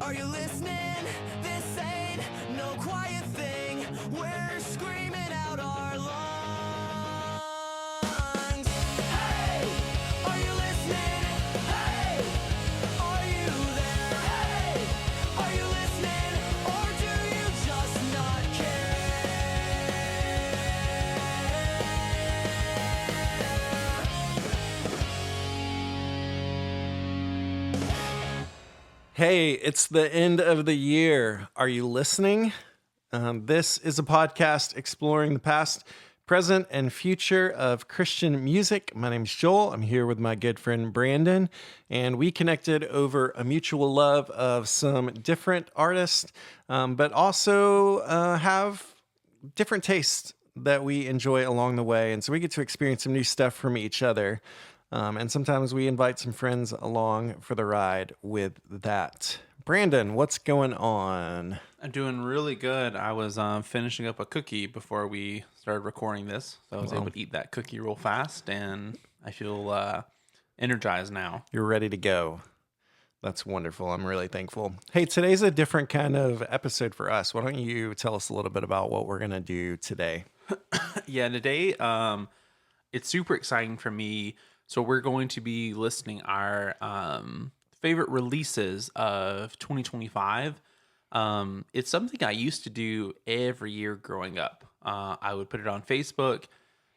Are you listening? This ain't no quiet thing. We're screaming out our lungs. Hey, are you listening? Hey, are you there? Hey, are you listening? Or do you just not care? Hey, it's the end of the year. Are you listening? This is a podcast exploring the past, present, and future of Christian music. My name's Joel. I'm here with my good friend Brandon, and we connected over a mutual love of some different artists, but also have different tastes that we enjoy along the way. And so we get to experience some new stuff from each other. And sometimes we invite some friends along for the ride with that. Brandon, what's going on? I'm doing really good. I was finishing up a cookie before we started recording this. So I was able to eat that cookie real fast, and I feel energized now. You're ready to go. That's wonderful. I'm really thankful. Hey, today's a different kind of episode for us. Why don't you tell us a little bit about what we're going to do today? Yeah, today it's super exciting for me. So we're going to be listing our favorite releases of 2025. It's something I used to do every year growing up. I would put it on Facebook,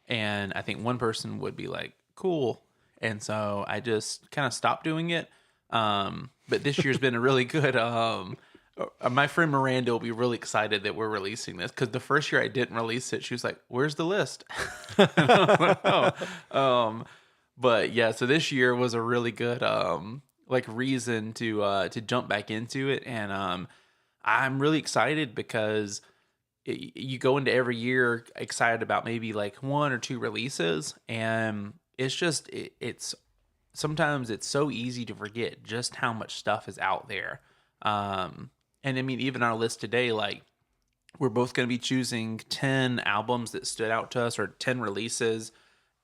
and I think one person would be like, cool. And so I just kind of stopped doing it. But this year's been a really good... my friend Miranda will be really excited that we're releasing this, because the first year I didn't release it, she was like, where's the list? But yeah, so this year was a really good reason to jump back into it, and I'm really excited because you go into every year excited about maybe like one or two releases, and it's just it's sometimes it's so easy to forget just how much stuff is out there. And I mean, even our list today, like, we're both going to be choosing 10 albums that stood out to us, or 10 releases.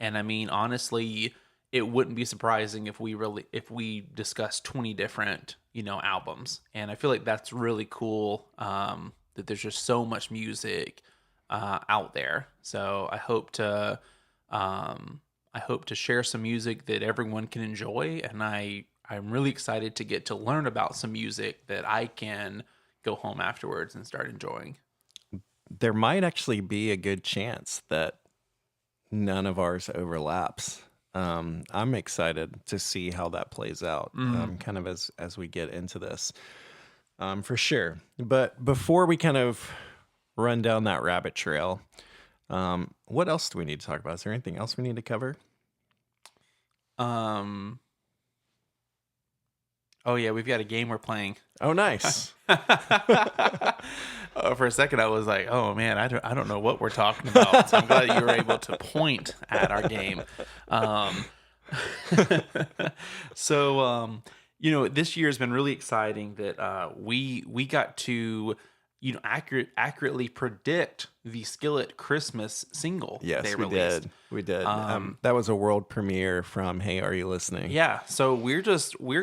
And I mean, honestly, it wouldn't be surprising if we discuss 20 different, albums. And I feel like that's really cool, that there's just so much music out there. So I hope to share some music that everyone can enjoy, and I'm really excited to get to learn about some music that I can go home afterwards and start enjoying. There might actually be a good chance that none of ours overlaps. I'm excited to see how that plays out, kind of as we get into this, for sure. But before we kind of run down that rabbit trail, what else do we need to talk about? Is there anything else we need to cover? Oh yeah, we've got a game we're playing. Oh, nice. For a second, I was like, "Oh man, I don't know what we're talking about." So I'm glad you were able to point at our game. This year has been really exciting that we got to accurately predict the Skillet Christmas single. Yes, they we released. did. We did. That was a world premiere from Hey, Are You Listening? Yeah, so we're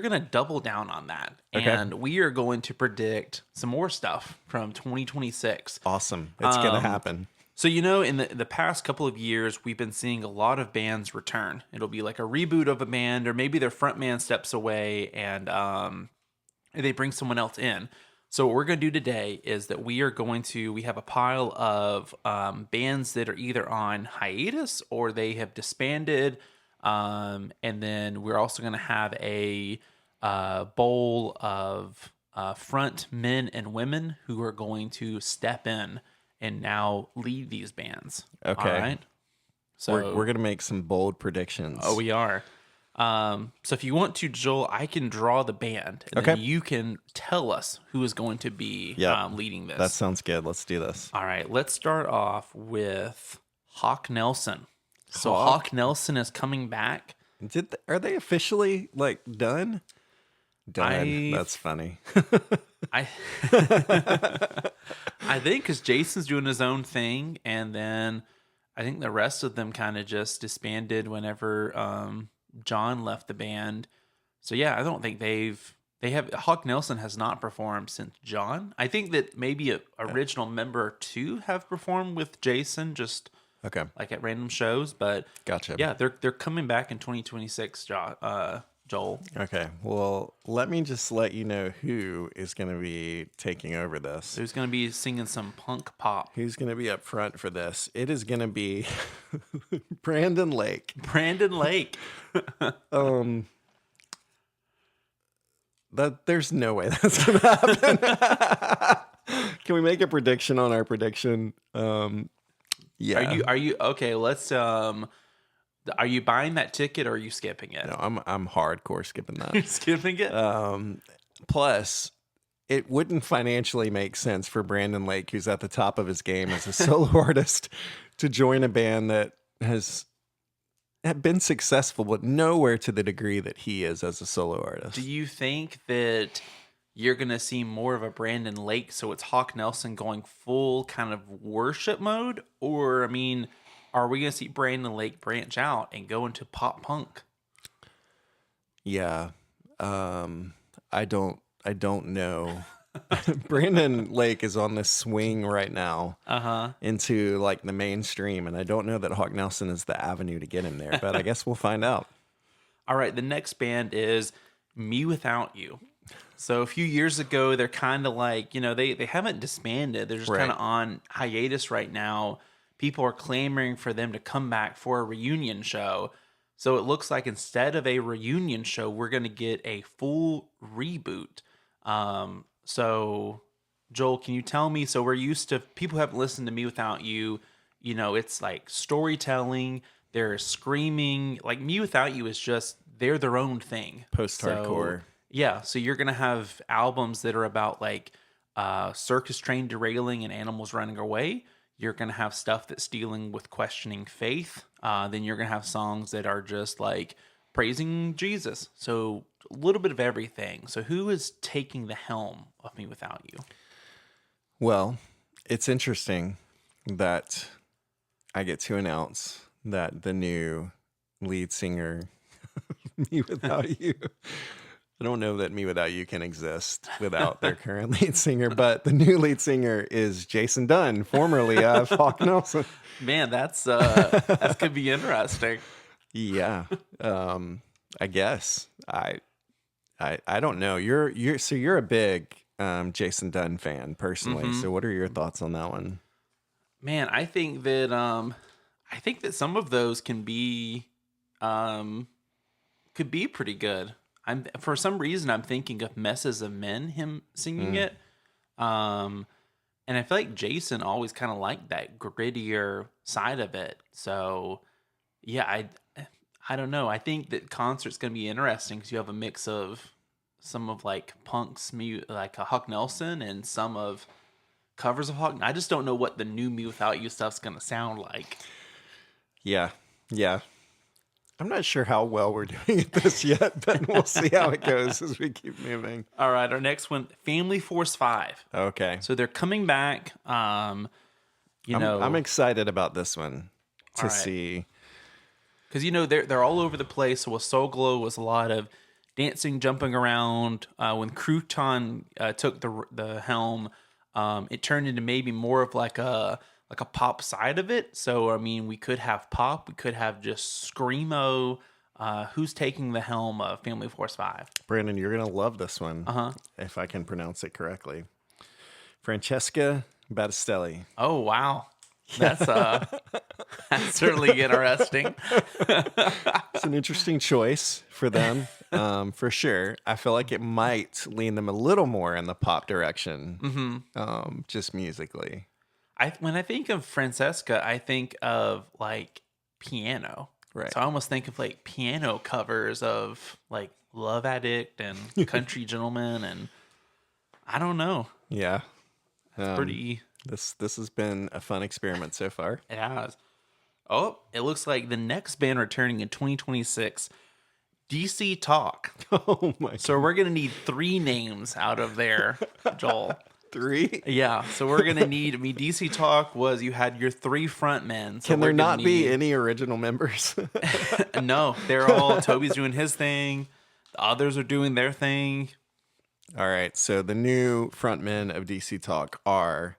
gonna double down on that, Okay. and we are going to predict some more stuff from 2026. Awesome. It's going to happen. So in the past couple of years, we've been seeing a lot of bands return. It'll be like a reboot of a band, or maybe their front man steps away and they bring someone else in. So what we're going to do today is that we have a pile of bands that are either on hiatus or they have disbanded. And then we're also going to have a bowl of front men and women who are going to step in and now lead these bands. Okay. All right. So We're going to make some bold predictions. Oh, we are. So if you want to, Joel, I can draw the band, and Okay. then you can tell us who is going to be leading this. That sounds good. Let's do this. All right, let's start off with Hawk Nelson. So Hawk? Hawk Nelson is coming back. Are they officially done? Done. I- That's funny. I I think because Jason's doing his own thing, and then I think the rest of them kind of just disbanded whenever John left the band. So yeah, I don't think they've Hawk Nelson has not performed since John. I think that maybe a original member or two have performed with Jason, just Okay. like at random shows. But Gotcha. yeah, they're coming back in 2026. Joel. Okay. Well, let me just let you know who is going to be taking over this. Who's going to be singing some punk pop? Who's going to be up front for this? It is going to be Brandon Lake. Brandon Lake. There's no way that's going to happen. Can we make a prediction on our prediction? Yeah. Are you okay? Let's are you buying that ticket or are you skipping it? No, I'm hardcore skipping You're that. skipping it. Plus, it wouldn't financially make sense for Brandon Lake, who's at the top of his game as a solo artist, to join a band that has been successful, but nowhere to the degree that he is as a solo artist. Do you think that you're going to see more of a Brandon Lake, so it's Hawk Nelson going full kind of worship mode? Or, I mean, are we going to see Brandon Lake branch out and go into pop punk? Yeah. I don't know. Brandon Lake is on this swing right now into like the mainstream, and I don't know that Hawk Nelson is the avenue to get him there, but I guess we'll find out. All right, the next band is Me Without You. So a few years ago, they're kind of like, they haven't disbanded. They're just Right. kind of on hiatus right now. People are clamoring for them to come back for a reunion show. So it looks like instead of a reunion show, we're going to get a full reboot. So Joel, can you tell me, so we're used to, people haven't listened to Me Without You, it's like storytelling, they're screaming, like Me Without You is just, they're their own thing. Post-hardcore. So, yeah, so you're going to have albums that are about like circus train derailing and animals running away. You're going to have stuff that's dealing with questioning faith. Then you're going to have songs that are just like praising Jesus. So a little bit of everything. So who is taking the helm of Me Without You? Well, it's interesting that I get to announce that the new lead singer, Me Without You, I don't know that Me Without You can exist without their current lead singer, but the new lead singer is Jason Dunn, formerly of Hawk Nelson. Man, that could be interesting. Yeah, I guess I don't know. You're a big Jason Dunn fan personally. So what are your thoughts on that one? Man, I think that some of those can be could be pretty good. For some reason I'm thinking of Messes of Men, him singing it. And I feel like Jason always kind of liked that grittier side of it. So yeah, I don't know. I think that concert's going to be interesting because you have a mix of some of like punk's like a Hawk Nelson and some of covers of Hawk. I just don't know what the new Me Without You stuff's going to sound like. Yeah. I'm not sure how well we're doing at this yet, but we'll see how it goes as we keep moving. All right, our next one, Family Force 5. Okay. So they're coming back. I'm excited about this one to All right. see. Because they're all over the place. So with Soul Glow was a lot of dancing, jumping around. When Crouton took the helm, it turned into maybe more of like a pop side of it. So I mean, we could have pop, we could have just screamo. Who's taking the helm of Family Force 5? Brandon, you're going to love this one. If I can pronounce it correctly. Francesca Battistelli. Oh wow, that's certainly interesting. It's an interesting choice for them, for sure. I feel like it might lean them a little more in the pop direction, just musically. When I think of Francesca, I think of like piano. Right. So I almost think of like piano covers of like Love Addict and Country Gentleman, and I don't know. Yeah. Pretty. This has been a fun experiment so far. It has. Oh, it looks like the next band returning in 2026, DC Talk. Oh my! So we're gonna need 3 names out of there, Joel. 3? Yeah. So we're gonna need. I mean, DC Talk was you had your 3 front men. So Can there we're gonna not be need- any original members? No, they're all Toby's doing his thing. The others are doing their thing. All right. So the new frontmen of DC Talk are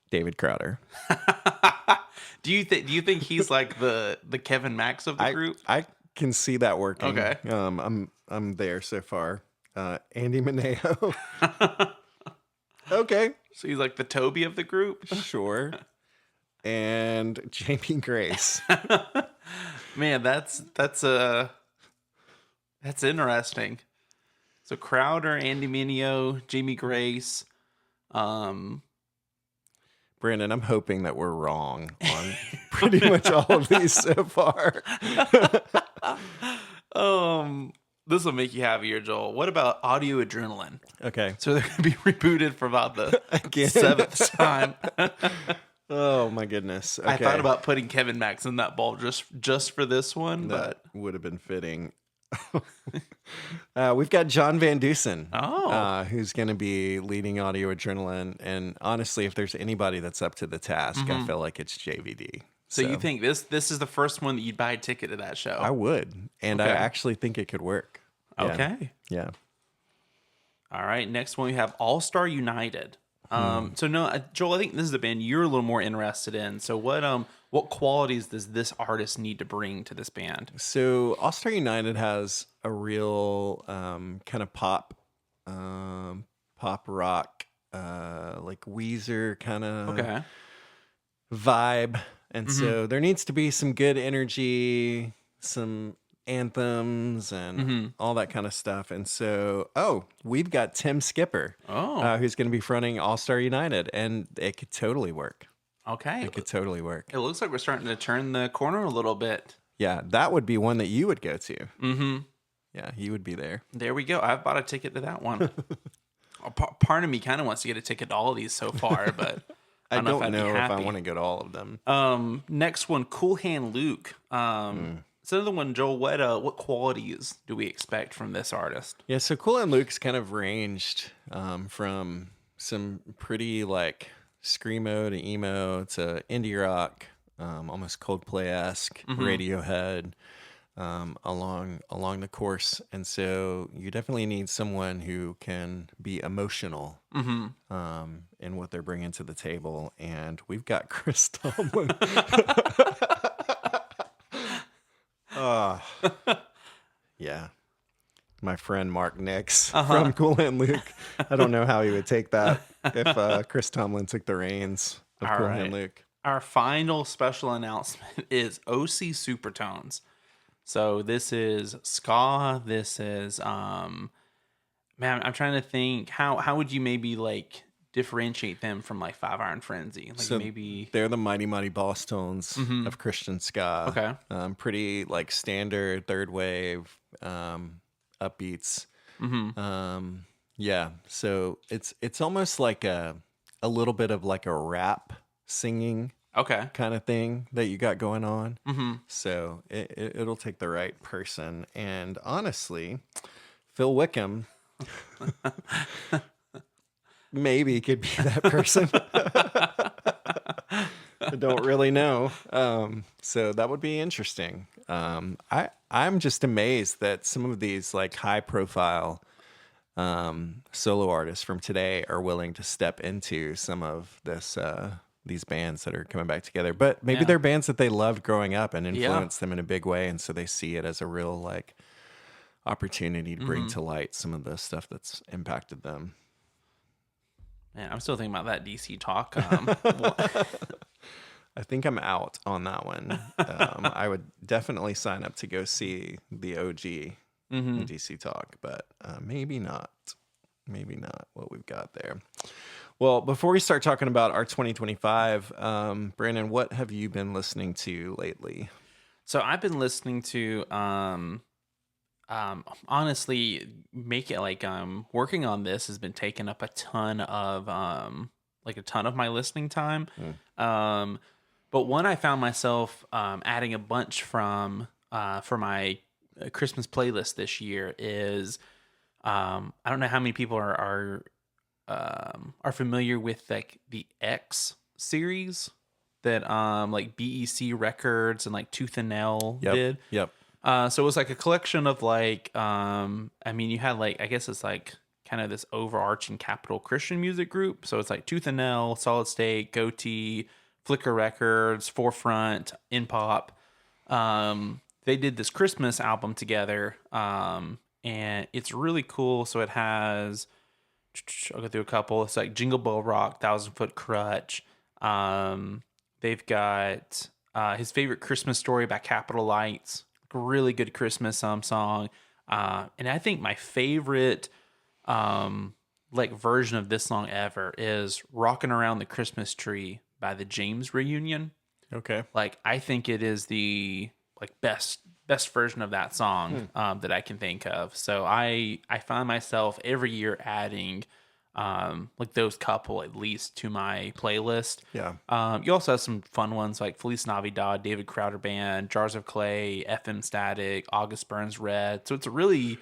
David Crowder. Do you think he's like the Kevin Max of the group? I can see that working. Okay. I'm there so far. Andy Mineo. Okay, So he's like the Toby of the group. sure. And Jamie Grace. Man, that's interesting. So Crowder, Andy Mineo, Jamie Grace. Brandon, I'm hoping that we're wrong on pretty much all of these so far. This will make you happier, Joel. What about Audio Adrenaline? Okay. So they're gonna be rebooted for about the Again. 7th time. Oh my goodness. Okay. I thought about putting Kevin Max in that ball just for this one, that but would have been fitting. We've got John Van Dusen, who's going to be leading Audio Adrenaline. And honestly, if there's anybody that's up to the task, I feel like it's JVD. so you think this is the first one that you'd buy a ticket to that show? I would. And I Okay. actually think it could work. Yeah. Okay. Yeah. All right. Next one we have All Star United. So no, Joel, I think this is a band you're a little more interested in. So what qualities does this artist need to bring to this band? So All Star United has a real kind of pop rock, like Weezer kind of Okay. vibe. And so there needs to be some good energy, some anthems and all that kind of stuff. And so, we've got Tim Skipper, who's going to be fronting All Star United, and it could totally work. Okay. It could totally work. It looks like we're starting to turn the corner a little bit. Yeah, that would be one that you would go to. Mm-hmm. Yeah, you would be there. There we go. I've bought a ticket to that one. Part of me kind of wants to get a ticket to all of these so far, but I don't know if I'd don't be know if I happy. want to go to all of them. Next one, Cool Hand Luke. It's another one, Joel. What qualities do we expect from this artist? Yeah, so Cool and Luke's kind of ranged from some pretty like screamo to emo to indie rock, almost Coldplay-esque, Radiohead, along the course. And so you definitely need someone who can be emotional in what they're bringing to the table. And we've got Chris Tomlin. Yeah. My friend Mark Nix from Cool and Luke. I don't know how he would take that if Chris Tomlin took the reins of All Cool right. and Luke. Our final special announcement is OC Supertones. So this is ska. This is man, I'm trying to think how would you maybe like differentiate them from like Five Iron Frenzy? Like So maybe they're the Mighty Mighty Boss Tones of Christian ska. Okay. Pretty like standard third wave upbeats. Yeah. So it's almost like a little bit of like a rap singing okay. kind of thing that you got going on. So it'll take the right person. And honestly, Phil Wickham maybe could be that person. I don't really know. So that would be interesting. I'm just amazed that some of these like high profile solo artists from today are willing to step into some of this these bands that are coming back together. But maybe Yeah. they're bands that they loved growing up and influenced them in a big way, and so they see it as a real like opportunity to bring to light some of the stuff that's impacted them. Man, I'm still thinking about that DC talk. I think I'm out on that one. I would definitely sign up to go see the OG DC Talk, but maybe not. Maybe not what we've got there. Well, before we start talking about our 2025, Brandon, what have you been listening to lately? So I've been listening to honestly working on this has been taking up a ton of my listening time. But one I found myself adding a bunch from for my Christmas playlist this year is I don't know how many people are familiar with like the X series that like BEC Records and like Tooth and Nail did. Yep. So it was like a collection of like, I mean, you had like, I guess it's like kind of this overarching Capital Christian music group. So it's like Tooth and Nail, Solid State, Goatee, Flicker Records, Forefront, In Pop. They did this Christmas album together, and it's really cool. So it has, I'll go through a couple. It's like Jingle Bell Rock, 1,000 Foot Crutch. They've got his favorite Christmas story by Capital Lights, really good Christmas song. And I think my favorite like version of this song ever is "Rocking Around the Christmas Tree" by the James Reunion. Okay. Like, I think it is the like best version of that song that I can think of. So I find myself every year adding like those couple at least to my playlist. Yeah. You also have some fun ones like Feliz Navidad, David Crowder Band, Jars of Clay, FM Static, August Burns Red. So it's a really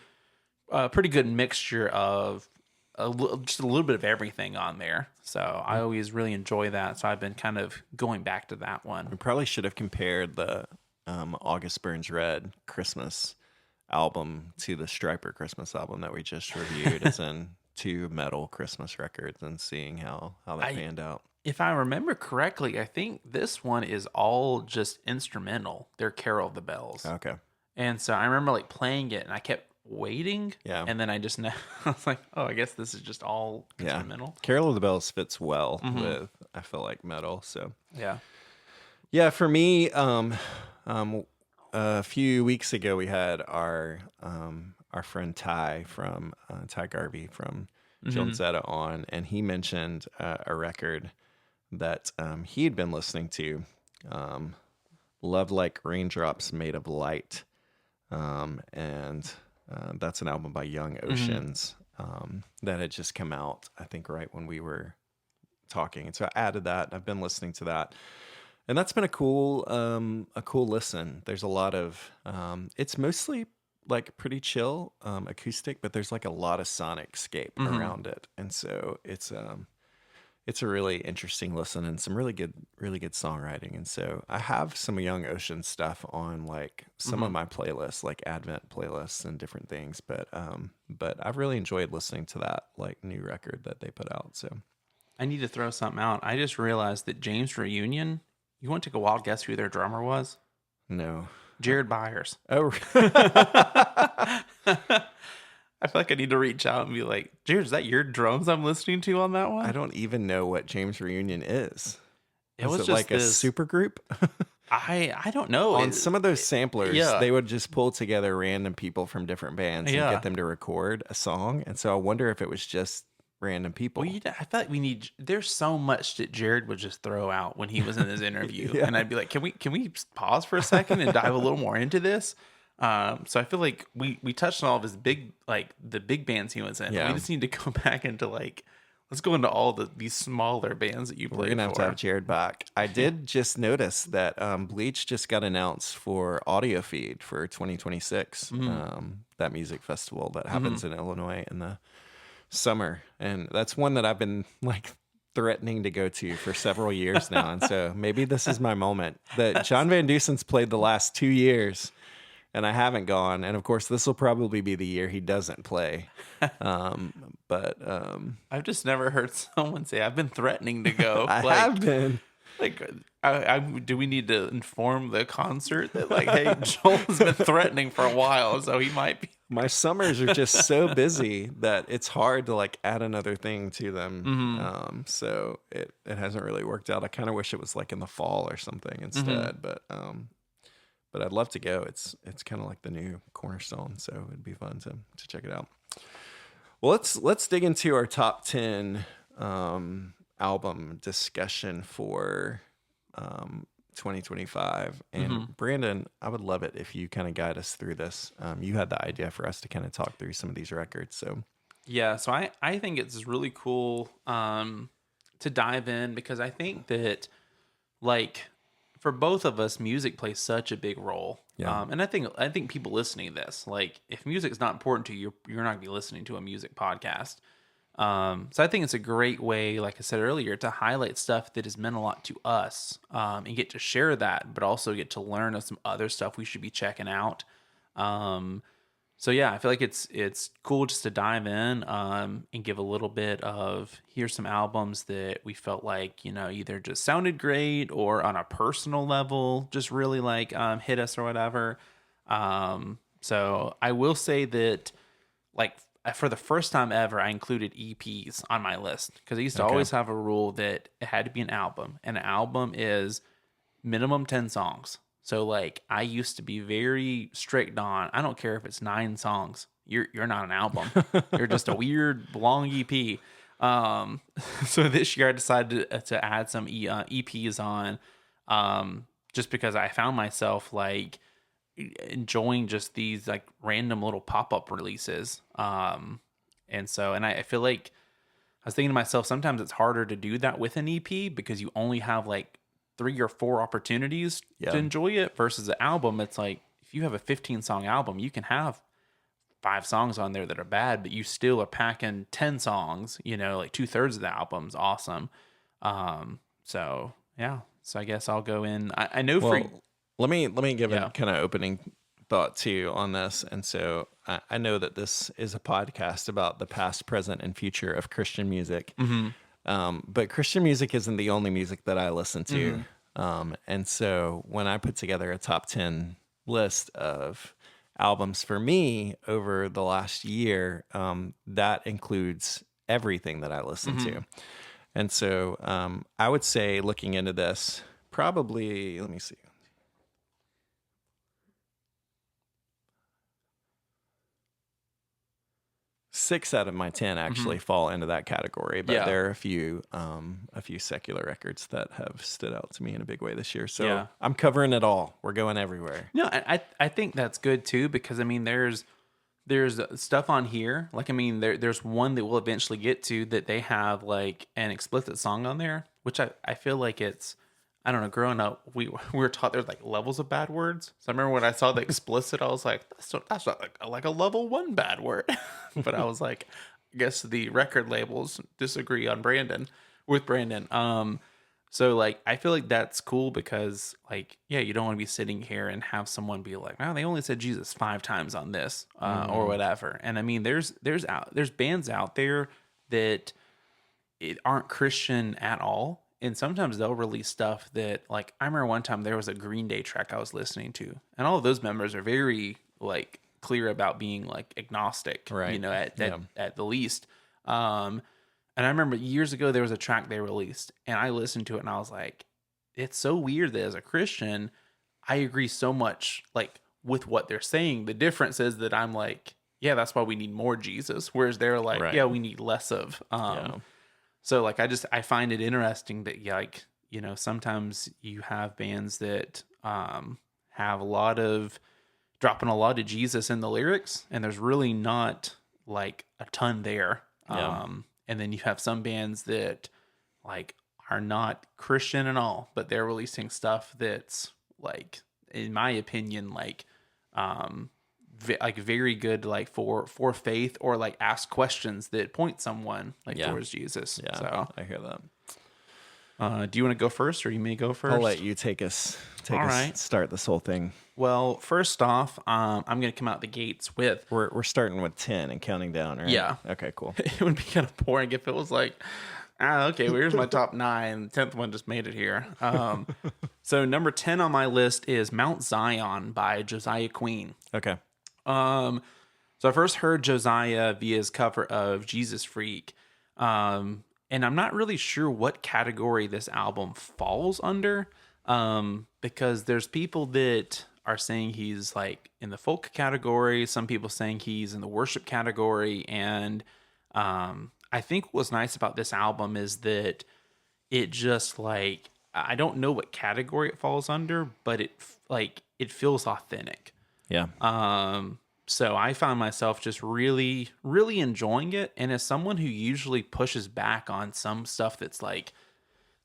pretty good mixture of just a little bit of everything on there. So I always really enjoy that. So I've been kind of going back to that one. We probably should have compared the August Burns Red Christmas album to the Stryper Christmas album that we just reviewed, as in two metal Christmas records, and seeing how that panned out. If I remember correctly, I think this one is all just instrumental. They're Carol of the Bells. Okay. And so I remember like playing it and I kept waiting. Yeah. And then I just, I was like, oh, I guess this is just all instrumental. Carol of the Bells fits well with, I feel like, metal. So Yeah. yeah, for me, a few weeks ago we had our friend Ty from Ty Garvey from Joan Zeta on, and he mentioned a record that he had been listening to, "Love Like Raindrops Made of Light," and that's an album by Young Oceans that had just come out, I think, right when we were talking, and so I added that. I've been listening to that. And that's been a cool listen. There's a lot of, it's mostly like pretty chill, acoustic, but there's like a lot of sonicscape around it. And so it's a really interesting listen and some really good songwriting. And so I have some Young Ocean stuff on like some of my playlists, like Advent playlists and different things. But I've really enjoyed listening to that like new record that they put out. So I need to throw something out. I just realized that James Reunion, you want to take a wild guess who their drummer was? no. Jared Byers. Oh, I feel like I need to reach out and be like, Jared, is that your drums I'm listening to on that one? I don't even know what James Reunion is. It Is was it just like a this- super group? I don't know. On some of those samplers, yeah. they would just pull together random people from different bands and Yeah. get them to record a song. And so I wonder if it was just random people. Well, I feel like there's so much that Jared would just throw out when he was in his interview. Yeah. And I'd be like, can we pause for a second and dive a little more into this? So I feel like we touched on all of his the big bands he was in. Yeah. We just need to go back into let's go into all these smaller bands that you We're played going to have for. to have Jared back. I did just notice that Bleach just got announced for Audio Feed for 2026, that music festival that happens in Illinois in the summer. And that's one that I've been like threatening to go to for several years now. And so maybe this is my moment. That John Van Dusen's played the last 2 years and I haven't gone. And of course, this will probably be the year he doesn't play. But I've just never heard someone say, I've been threatening to go. I have been. Like, do we need to inform the concert that, like, hey, Joel has been threatening for a while, so he might be. My summers are just so busy that it's hard to like add another thing to them. So it hasn't really worked out. I kind of wish it was like in the fall or something instead. But I'd love to go. It's kind of like the new cornerstone, so it'd be fun to check it out. Well, let's dig into our top 10 album discussion for 2025. And Brandon, I would love it if you kind of guide us through this. You had the idea for us to kind of talk through some of these records. So Yeah, so I think it's really cool to dive in, because I think that, like, for both of us, music plays such a big role. Yeah. And I think people listening to this, like, if music is not important to you, you're not going to be listening to a music podcast. So I think it's a great way, like I said earlier, to highlight stuff that has meant a lot to us, and get to share that, but also get to learn of some other stuff we should be checking out. So yeah, I feel like it's cool just to dive in and give a little bit of here's some albums that we felt like, either just sounded great or on a personal level just really like hit us or whatever. So I will say that like for the first time ever, I included EPs on my list because I used to always have a rule that it had to be an album, and an album is minimum 10 songs. So like I used to be very strict on, I don't care if it's 9 songs. You're not an album. You're just a weird long EP. So this year I decided to add some EPs on, just because I found myself like enjoying just these like random little pop-up releases. And I feel like I was thinking to myself, sometimes it's harder to do that with an EP because you only have like 3 or 4 opportunities to enjoy it versus an album. It's like if you have a 15 song album, you can have 5 songs on there that are bad, but you still are packing 10 songs, like 2/3 of the album's awesome. So yeah, so I guess I'll go in. I know let me give a kind of opening thought too on this. And so I know that this is a podcast about the past, present, and future of Christian music. But Christian music isn't the only music that I listen to. And so when I put together a top 10 list of albums for me over the last year, that includes everything that I listen to. And so I would say, looking into this, probably, let me see. 6 out of my 10 actually fall into that category, but there are a few secular records that have stood out to me in a big way this year. So I'm covering it all. We're going everywhere. No, I think that's good too, because I mean there's stuff on here. Like I mean there's one that we'll eventually get to that they have like an explicit song on there, which I feel like it's, I don't know, growing up, we were taught there's like levels of bad words. So I remember when I saw the explicit, I was like, that's not like a level 1 bad word. But I was like, I guess the record labels disagree on Brandon. So like, I feel like that's cool because like, yeah, you don't want to be sitting here and have someone be like, oh, they only said Jesus 5 times on this, or whatever. And I mean, there's bands out there that aren't Christian at all. And sometimes they'll release stuff that, like, I remember one time there was a Green Day track I was listening to, and all of those members are very like clear about being like agnostic, right? At the least. And I remember years ago there was a track they released, and I listened to it, and I was like, it's so weird that as a Christian, I agree so much like with what they're saying. The difference is that I'm like, yeah, that's why we need more Jesus, whereas they're like, yeah, we need less of. So like I find it interesting that like, sometimes you have bands that have a lot of dropping a lot of Jesus in the lyrics, and there's really not like a ton there. And then you have some bands that like are not Christian at all, but they're releasing stuff that's like, in my opinion, like very good, like for faith, or like ask questions that point someone like towards Jesus. Yeah, so I hear that. Do you want to go first, or you may go first? I'll let you take us. Start this whole thing. Well, first off, I'm going to come out the gates with, we're starting with 10 and counting down, right? Yeah. Okay, cool. It would be kind of boring if it was like, okay, well, here's my top 9. The 10th one just made it here. So number 10 on my list is Mount Zion by Josiah Queen. Okay. So I first heard Josiah via his cover of Jesus Freak. And I'm not really sure what category this album falls under. Because there's people that are saying he's like in the folk category. Some people saying he's in the worship category. And, I think what's nice about this album is that it just like, I don't know what category it falls under, but it feels authentic. Yeah. So I found myself just really, really enjoying it. And as someone who usually pushes back on some stuff that's like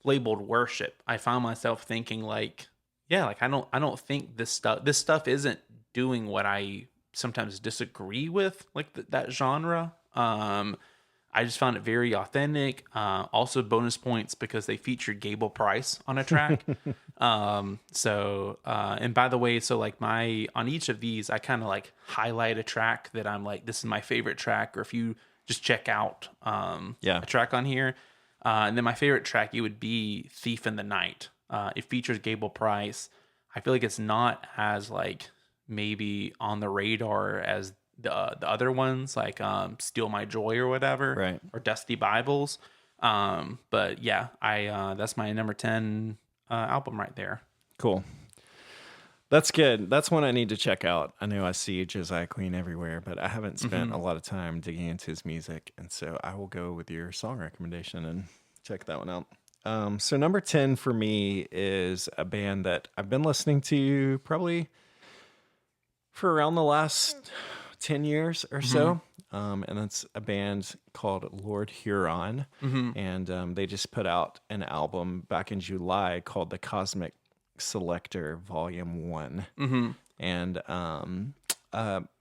labeled worship, I found myself thinking like, yeah, like I don't think this stuff isn't doing what I sometimes disagree with, like that genre. I just found it very authentic. Also bonus points because they featured Gable Price on a track. And by the way, so like on each of these, I kind of like highlight a track that I'm like, this is my favorite track. Or if you just check out a track on here. And then my favorite track, it would be Thief in the Night. It features Gable Price. I feel like it's not as like maybe on the radar as the other ones, like Steal My Joy or whatever, Right. or Dusty Bibles. But yeah, that's my number 10 album right there. Cool. That's good. That's one I need to check out. I know I see Josiah Queen everywhere, but I haven't spent a lot of time digging into his music. And so I will go with your song recommendation and check that one out. So number 10 for me is a band that I've been listening to probably for around the last 10 years or so. And it's a band called Lord Huron. And they just put out an album back in July called The Cosmic Selector Volume 1. And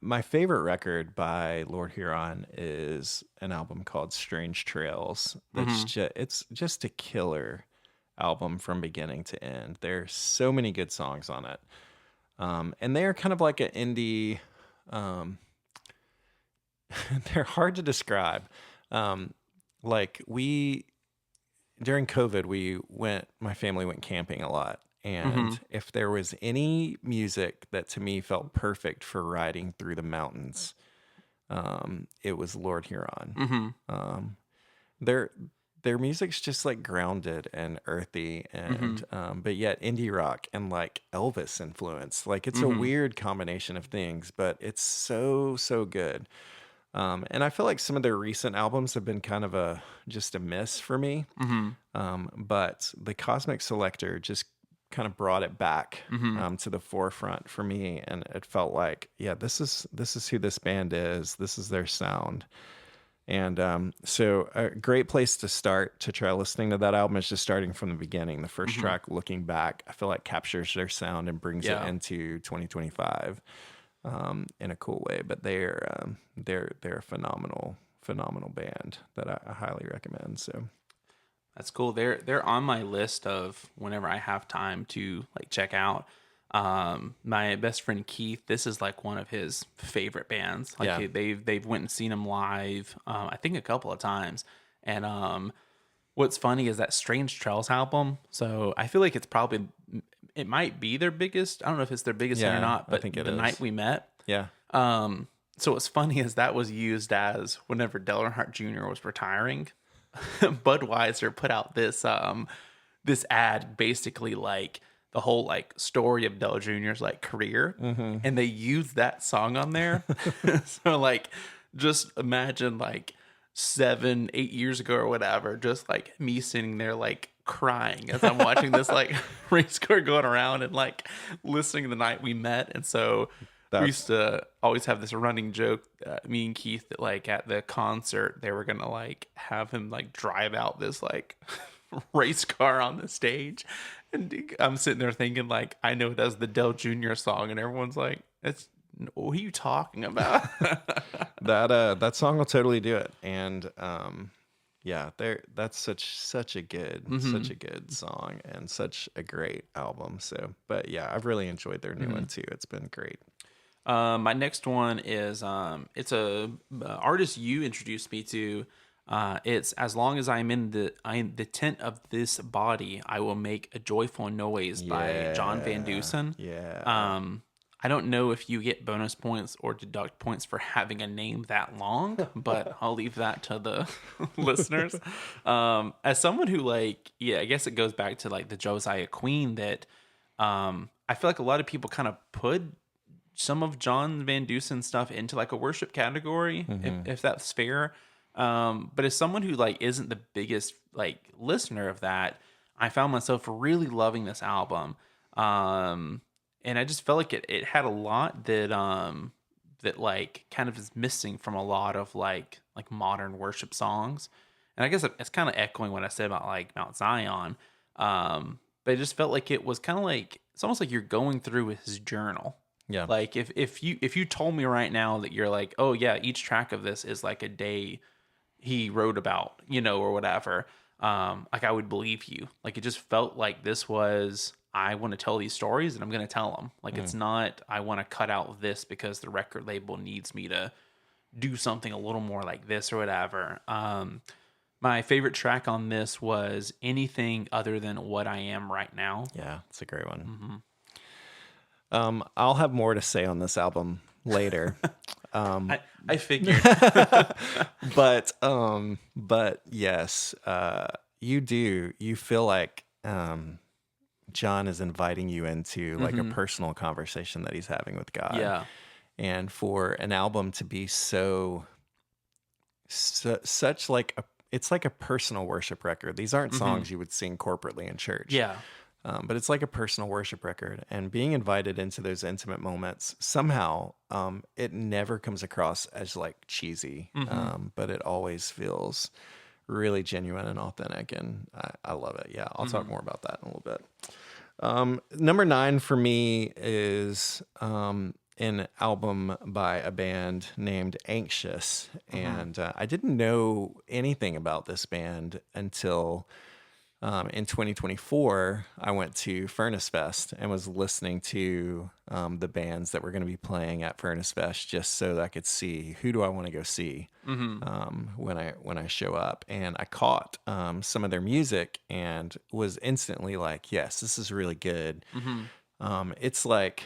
my favorite record by Lord Huron is an album called Strange Trails. That's it's just a killer album from beginning to end. There's so many good songs on it. And they're kind of like an indie, they're hard to describe. Like during COVID, my family went camping a lot. And if there was any music that to me felt perfect for riding through the mountains, it was Lord Huron. Their music's just like grounded and earthy, and but yet indie rock and like Elvis influence. Like it's a weird combination of things, but it's so good. And I feel like some of their recent albums have been kind of just a miss for me. But the Cosmic Selector just kind of brought it back to the forefront for me, and it felt like, yeah, this is who this band is. This is their sound. And so a great place to start to try listening to that album is just starting from the beginning. The first track, Looking Back, I feel like captures their sound and brings it into 2025 in a cool way. But they're a phenomenal band that I highly recommend. So That's cool. They're on my list of whenever I have time to like check out. My best friend Keith, this is like one of his favorite bands. Like they've went and seen him live, I think a couple of times. And what's funny is that Strange Trails album. So I feel like it might be their biggest. I don't know if it's their biggest thing or not, but I think The Night We Met. yeah. So what's funny is that was used as whenever Dale Earnhardt Jr. was retiring. Budweiser put out this ad, basically like the whole like story of Dale Jr.'s like career, and they used that song on there. So like, just imagine like 7-8 years ago or whatever, just like me sitting there like crying as I'm watching this like race car going around and like listening to The Night We Met. And so we used to always have this running joke, me and Keith, that like at the concert they were gonna like have him like drive out this like race car on the stage, and I'm sitting there thinking like, I know that's the Dale Jr. song, and everyone's like, what are you talking about? That song will totally do it. And yeah, that's such a good song and such a great album. So, but yeah, I've really enjoyed their new one too. It's been great. My next one is it's a artist you introduced me to. It's As Long As I'm in the Tent of This Body, I Will Make a Joyful Noise by John Van Dusen. Yeah. I don't know if you get bonus points or deduct points for having a name that long, but I'll leave that to the listeners. As someone who I guess it goes back to like the Josiah Queen that I feel like a lot of people kind of put some of John Van Dusen stuff into like a worship category, if that's fair. But as someone who like isn't the biggest like listener of that, I found myself really loving this album. And I just felt like it had a lot that like kind of is missing from a lot of like modern worship songs. And I guess it's kind of echoing what I said about like Mount Zion. But I just felt like it was kind of like, it's almost like you're going through his journal. Yeah. Like if you told me right now that you're like, oh yeah, each track of this is like a day he wrote about, or whatever. Like I would believe you. Like it just felt like this was, I want to tell these stories and I'm going to tell them. Like it's not, I want to cut out this because the record label needs me to do something a little more like this or whatever. My favorite track on this was Anything Other Than What I Am Right Now. Yeah, it's a great one. I'll have more to say on this album later. I figured. But yes, you feel like John is inviting you into like a personal conversation that he's having with God. Yeah. And for an album to be such like it's like a personal worship record. These aren't songs you would sing corporately in church. Yeah. But it's like a personal worship record, and being invited into those intimate moments somehow, it never comes across as like cheesy, but it always feels really genuine and authentic, and I love it. Yeah, I'll talk more about that in a little bit. Number 9 for me is an album by a band named Anxious, and I didn't know anything about this band until in 2024, I went to Furnace Fest and was listening to the bands that were going to be playing at Furnace Fest just so that I could see who do I want to go see when I show up. And I caught some of their music and was instantly like, yes, this is really good. It's like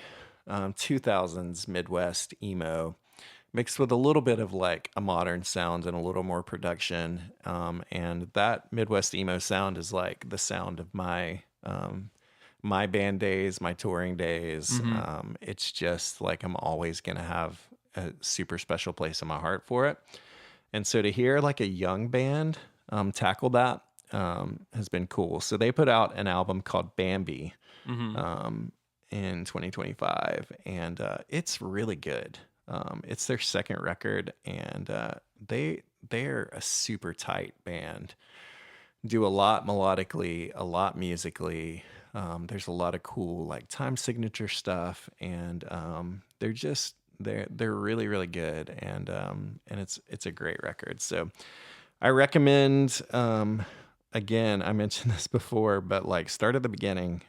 2000s Midwest emo mixed with a little bit of like a modern sound and a little more production. And that Midwest emo sound is like the sound of my band days, my touring days. It's just like I'm always going to have a super special place in my heart for it. And so to hear like a young band tackle that has been cool. So they put out an album called Bambi in 2025, and it's really good. It's their second record, and they're a super tight band. Do a lot melodically, a lot musically. There's a lot of cool like time signature stuff, and they're really really good, and it's a great record. So I recommend. Again, I mentioned this before, but like start at the beginning.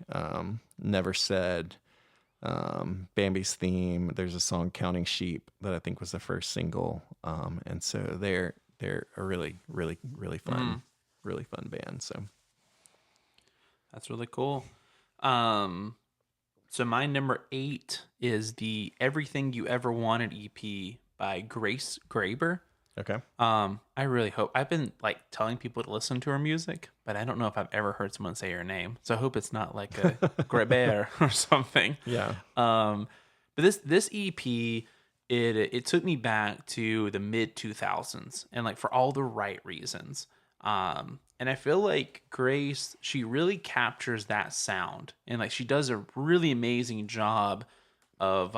Never Said. Bambi's theme. There's a song "Counting Sheep" that I think was the first single, and so they're a really really really fun band. So That's really cool. So my number 8 is the Everything You Ever Wanted EP by Grace Graber. okay, I really hope, I've been like telling people to listen to her music, but I don't know if I've ever heard someone say her name. So I hope it's not like a Graber or something. yeah, But this EP, it took me back to the mid 2000s, and like for all the right reasons. And I feel like Grace, she really captures that sound, and like she does a really amazing job of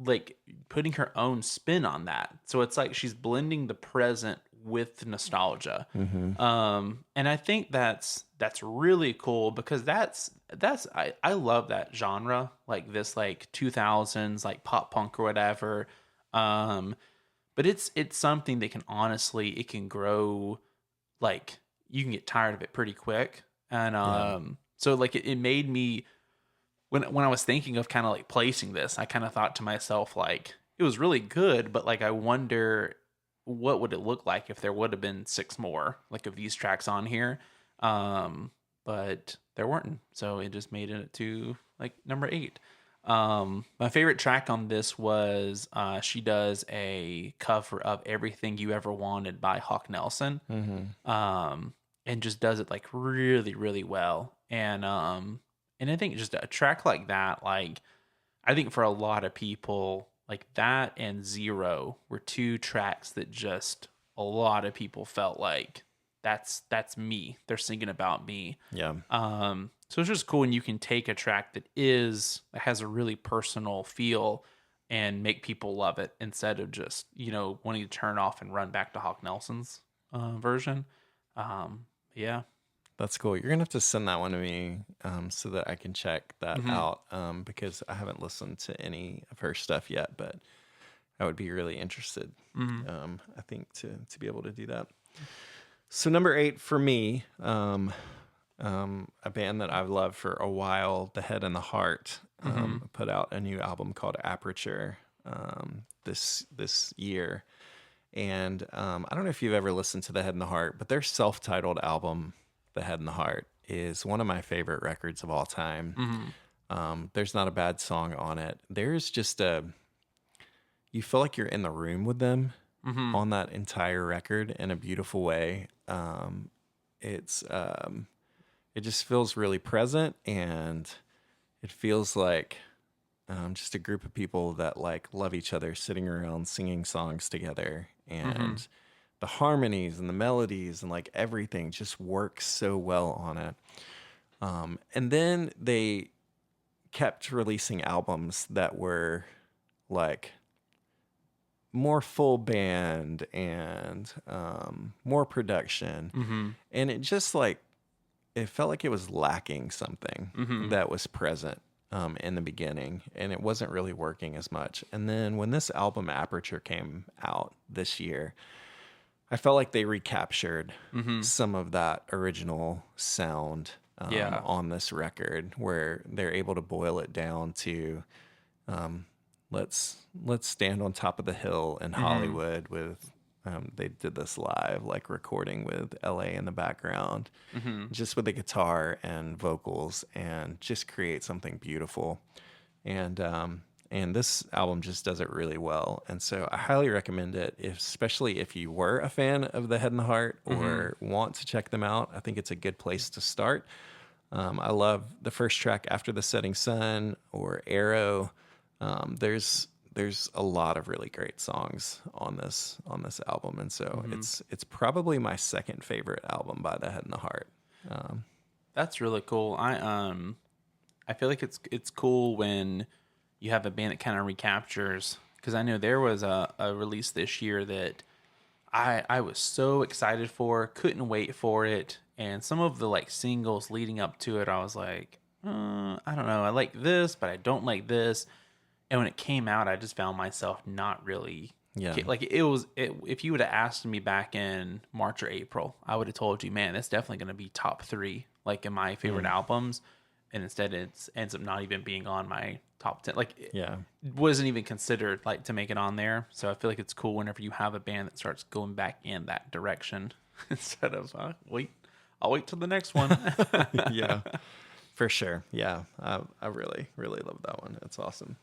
like putting her own spin on that. So it's like she's blending the present with nostalgia. And I think that's really cool, because I love that genre, like this like 2000s like pop punk or whatever. But it's something that can honestly, it can grow, like you can get tired of it pretty quick. And so like it made me, when I was thinking of kind of like placing this, I kind of thought to myself, like, it was really good, but like I wonder what would it look like if there would have been 6 more like of these tracks on here. But there weren't, so it just made it to like number 8. My favorite track on this was she does a cover of Everything You Ever Wanted by Hawk Nelson, and just does it like really really well. And I think just a track like that, like I think for a lot of people, like that and Zero were 2 tracks that just a lot of people felt like that's me. They're singing about me. yeah, So it's just cool when you can take a track that has a really personal feel and make people love it, instead of just, wanting to turn off and run back to Hawk Nelson's version. Yeah. that's cool. You're gonna have to send that one to me so that I can check that out, because I haven't listened to any of her stuff yet, but I would be really interested. I think to be able to do that. So number 8 for me, a band that I've loved for a while, The Head and the Heart, put out a new album called Aperture this year. And I don't know if you've ever listened to The Head and the Heart, but their self-titled album, The Head and the Heart, is one of my favorite records of all time. There's not a bad song on it. There's just you feel like you're in the room with them on that entire record in a beautiful way. It just feels really present, and it feels like just a group of people that like love each other, sitting around singing songs together, and the harmonies and the melodies and like everything just works so well on it. And then they kept releasing albums that were like more full band and more production, and it just like it felt like it was lacking something that was present in the beginning, and it wasn't really working as much. And then when this album Aperture came out this year, I felt like they recaptured some of that original sound on this record, where they're able to boil it down to let's stand on top of the hill in Hollywood with they did this live, like recording with LA in the background, just with the guitar and vocals, and just create something beautiful. And this album just does it really well. And so I highly recommend it, especially if you were a fan of The Head and the Heart or want to check them out. I think it's a good place to start. I love the first track, After the Setting Sun, or Arrow. There's a lot of really great songs on this album, and so it's probably my second favorite album by The Head and the Heart. That's really cool. I feel like it's cool when you have a band that kind of recaptures, because I know there was a release this year that I was so excited for, couldn't wait for it, and some of the like singles leading up to it, I was like, I don't know, I like this, but I don't like this. And when it came out, I just found myself not really... Yeah. Like, if you would have asked me back in March or April, I would have told you, man, that's definitely going to be top 3, like, in my favorite albums. And instead, it ends up not even being on my top 10. Like, it wasn't even considered, like, to make it on there. So I feel like it's cool whenever you have a band that starts going back in that direction instead of, I'll wait till the next one. Yeah, for sure. Yeah, I really, really love that one. It's awesome.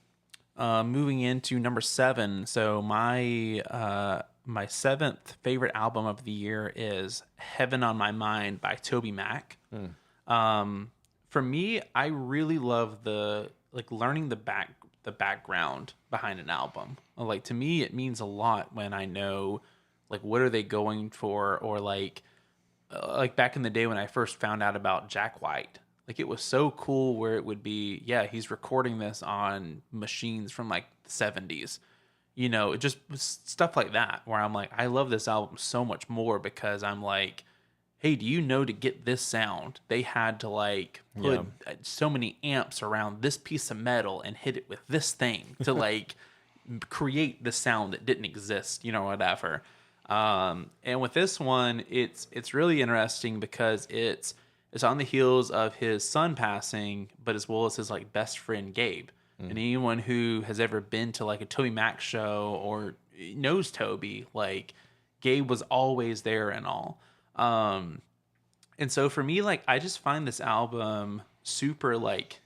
Moving into number 7. So my 7th favorite album of the year is Heaven on My Mind by Toby Mac. For me, I really love learning the background behind an album. Like, to me, it means a lot when I know, like, what are they going for, or like back in the day when I first found out about Jack White. Like, it was so cool where it would be, he's recording this on machines from like the 70s. You know, it just stuff like that, where I'm like, I love this album so much more because I'm like, hey, do you know, to get this sound, they had to like put so many amps around this piece of metal and hit it with this thing to like create the sound that didn't exist, you know, whatever. And with this one, it's really interesting because it's on the heels of his son passing, but as well as his like best friend Gabe. And anyone who has ever been to like a Toby Mac show or knows Toby, like Gabe was always there and all. And so for me, like, I just find this album super like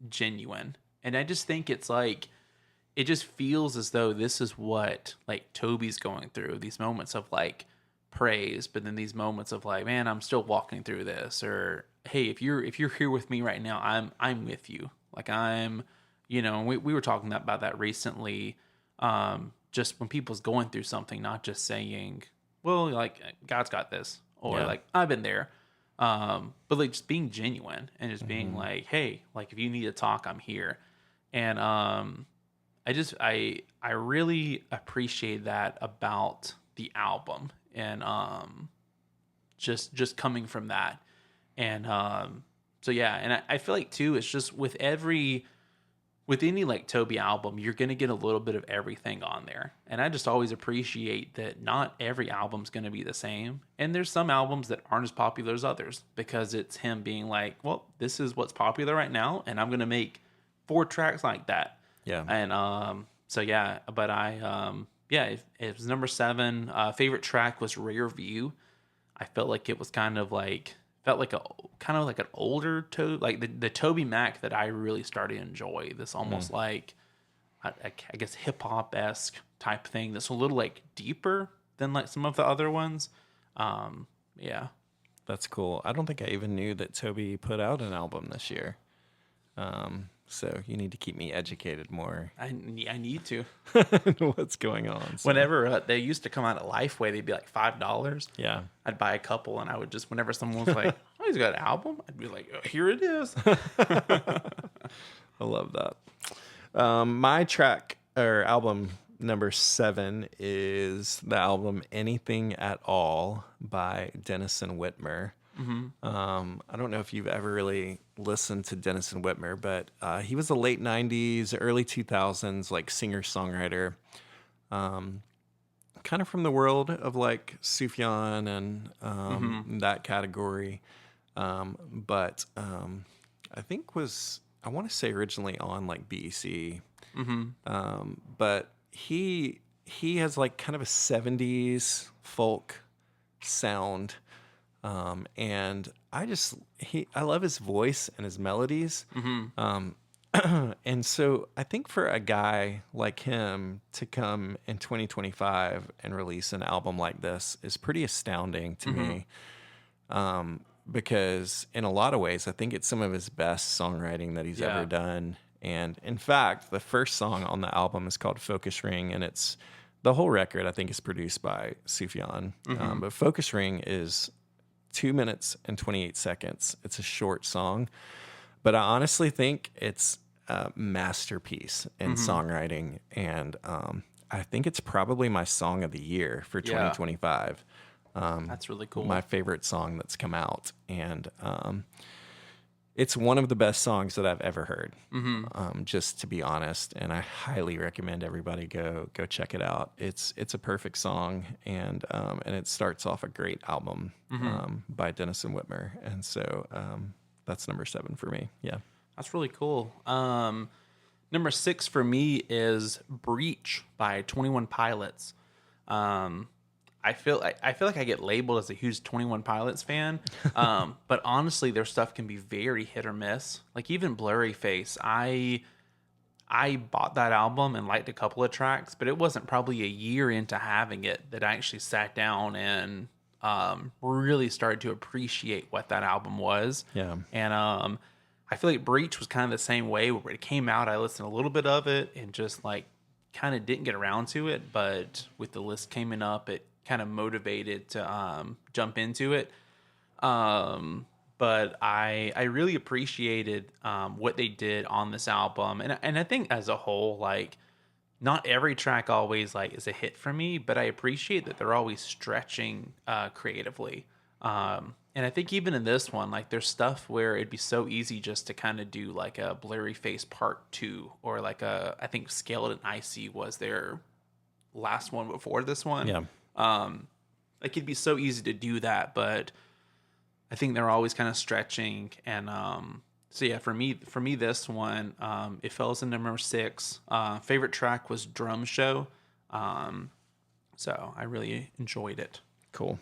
genuine, and I just think it's like, it just feels as though this is what like Toby's going through, these moments of like praise, but then these moments of like, man, I'm still walking through this, or hey, if you're here with me right now, I'm with you. Like, I'm, you know, we were talking about that recently. Just when people's going through something, not just saying, well, like, God's got this, or like, I've been there. But like just being genuine and just being like, hey, like, if you need to talk, I'm here. And I really appreciate that about the album, and just coming from that. And so yeah, and I feel like too, it's just with every with any like Toby album, you're going to get a little bit of everything on there. And I just always appreciate that not every album's going to be the same. And there's some albums that aren't as popular as others because it's him being like, well, this is what's popular right now. And I'm going to make 4 tracks like that. Yeah. And so, yeah, but it was number 7. Favorite track was Rear View. I felt like it was kind of like an older like the Toby Mac that I really started to enjoy. This almost like I guess hip hop esque type thing. That's a little like deeper than like some of the other ones. Yeah, That's cool. I don't think I even knew that Toby put out an album this year. So you need to keep me educated more. I need to. What's going on? So, Whenever they used to come out at Lifeway, they'd be like $5. yeah. I'd buy a couple, and I would just whenever someone was like, "Oh, he's got an album," I'd be like, oh, "Here it is." I love that. My track or album number 7 is the album Anything at All by Denison Whitmer. I don't know if you've ever really listened to Denison Whitmer, but he was a late 90s, early 2000s like singer-songwriter. Kind of from the world of like Sufjan and that category. But I think I want to say originally on like BEC. But he has like kind of a 70s folk sound. And I love his voice and his melodies. And so I think for a guy like him to come in 2025 and release an album like this is pretty astounding to me. Because in a lot of ways, I think it's some of his best songwriting that he's ever done. And in fact, the first song on the album is called Focus Ring, and the whole record, I think, is produced by Sufjan. But Focus Ring is 2 minutes and 28 seconds. It's a short song, but I honestly think it's a masterpiece in songwriting. And I think it's probably my song of the year for 2025. That's really cool. My favorite song that's come out. And it's one of the best songs that I've ever heard, just to be honest. And I highly recommend everybody go check it out. It's a perfect song, and it starts off a great album by Denison Whitmer. And so that's number 7 for me. Yeah, That's really cool. Number 6 for me is Breach by 21 Pilots. I feel like I get labeled as a huge 21 Pilots fan, but honestly, their stuff can be very hit or miss. Like even Blurry Face, I bought that album and liked a couple of tracks, but it wasn't probably a year into having it that I actually sat down and really started to appreciate what that album was. Yeah. And I feel like Breach was kind of the same way. Where it came out, I listened a little bit of it and just like kind of didn't get around to it, but with the list coming up, it kind of motivated to jump into it. But I really appreciated what they did on this album, and I think as a whole, like not every track always like is a hit for me, but I appreciate that they're always stretching creatively. And I think even in this one, like there's stuff where it'd be so easy just to kind of do like a Blurry Face Part 2, or like I think Skeleton Icy was their last one before this one. Yeah. Like it'd be so easy to do that, but I think they're always kind of stretching. And so yeah, for me this one, it falls in number 6. Favorite track was Drum Show. So I really enjoyed it. Cool.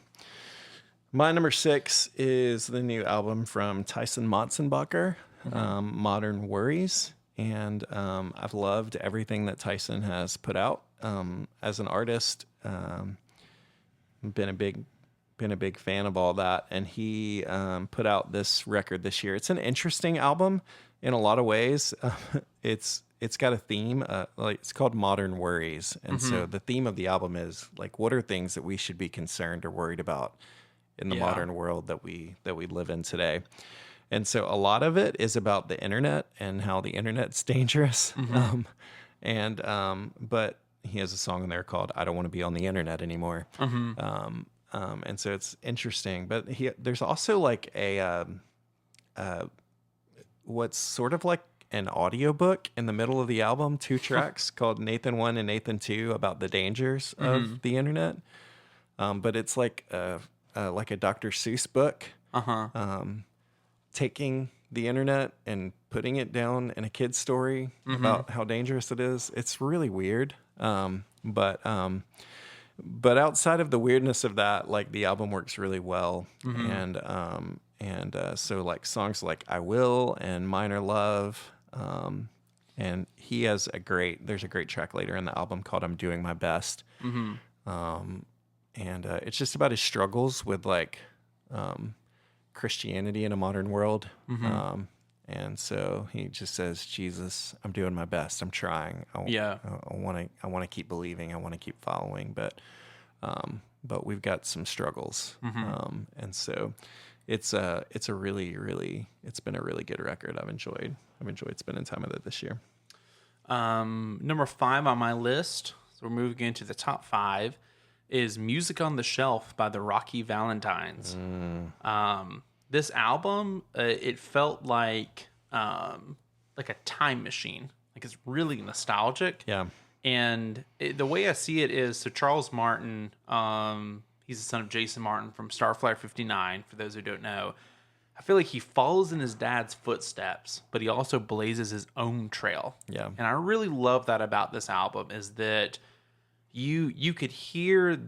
My number 6 is the new album from Tyson Motsenbacher, Modern Worries. And I've loved everything that Tyson has put out as an artist. Been a big fan of all that, and he put out this record this year. It's an interesting album in a lot of ways. It's got a theme, like it's called Modern Worries, and so the theme of the album is like, what are things that we should be concerned or worried about in the modern world that we live in today? And so a lot of it is about the internet and how the internet's dangerous. But he has a song in there called "I Don't Want to Be on the Internet Anymore." And so it's interesting. But there's also like what's sort of like an audiobook in the middle of the album, 2 tracks called Nathan 1 and Nathan 2 about the dangers of the internet. But it's like a Dr. Seuss book, taking the internet and putting it down in a kid's story about how dangerous it is. It's really weird. But outside of the weirdness of that, like the album works really well. So like songs like I Will and Minor Love, and he has there's a great track later in the album called I'm Doing My Best. It's just about his struggles with like Christianity in a modern world. And so he just says, Jesus, I'm doing my best. I'm trying. I want to keep believing. I want to keep following, but we've got some struggles. And so it's been a really good record. I've enjoyed spending time with it this year. Number 5 on my list, so we're moving into the top 5, is Music on the Shelf by the Rocky Valentines. This album, it felt like a time machine. Like it's really nostalgic. Yeah. And the way I see it is, so Charles Martin, he's the son of Jason Martin from Starflyer 59, for those who don't know. I feel like he follows in his dad's footsteps, but he also blazes his own trail. Yeah. And I really love that about this album, is that you could hear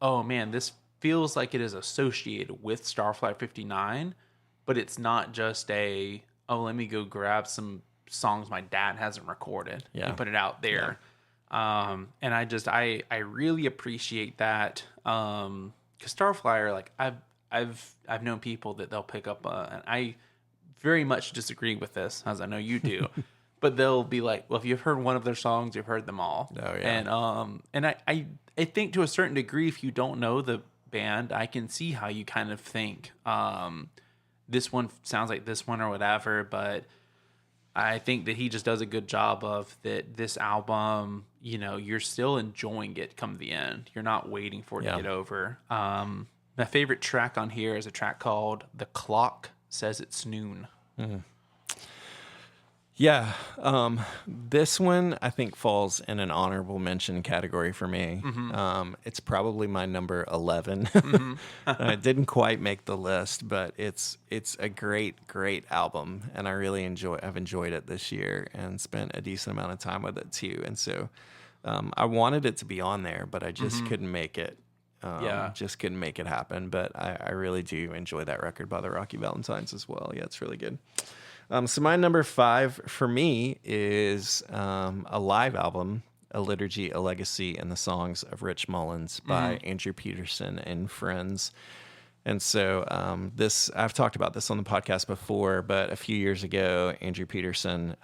oh man, this feels like it is associated with Starflight 59, but it's not just let me go grab some songs my dad hasn't recorded and put it out there. And I really appreciate that. 'Cause Starflyer, like I've known people that they'll pick up, and I very much disagree with this, as I know you do, but they'll be like, well, if you've heard one of their songs, you've heard them all. Oh yeah. And I think to a certain degree, if you don't know the band, I can see how you kind of think this one sounds like this one or whatever, but I think that he just does a good job of that. This album, you're still enjoying it come the end. You're not waiting for it to get over. My favorite track on here is a track called The Clock Says It's Noon. Yeah, this one I think falls in an honorable mention category for me. It's probably my number 11. It didn't quite make the list, but it's a great album, and I've enjoyed it this year and spent a decent amount of time with it too. And so I wanted it to be on there, but I just couldn't make it. Just couldn't make it happen. But I really do enjoy that record by the Rocky Valentines as well. Yeah, it's really good. So my number 5 for me is a live album, A Liturgy, A Legacy, and the Songs of Rich Mullins by Andrew Peterson and friends. And so I've talked about this on the podcast before, but a few years ago, Andrew Peterson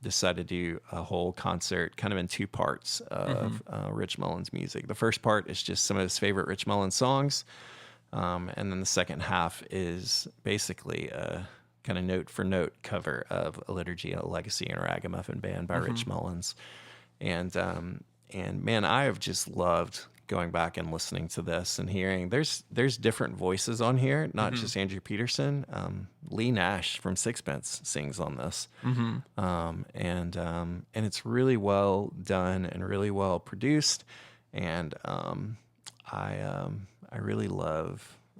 decided to do a whole concert kind of in 2 parts of Rich Mullins music. The first part is just some of his favorite Rich Mullins songs. And then the second half is basically a kind of note for note cover of A Liturgy, A Legacy, and Ragamuffin Band by Rich Mullins. And man, I have just loved going back and listening to this and hearing there's different voices on here, not just Andrew Peterson. Lee Nash from Sixpence sings on this. And it's really well done and really well produced. And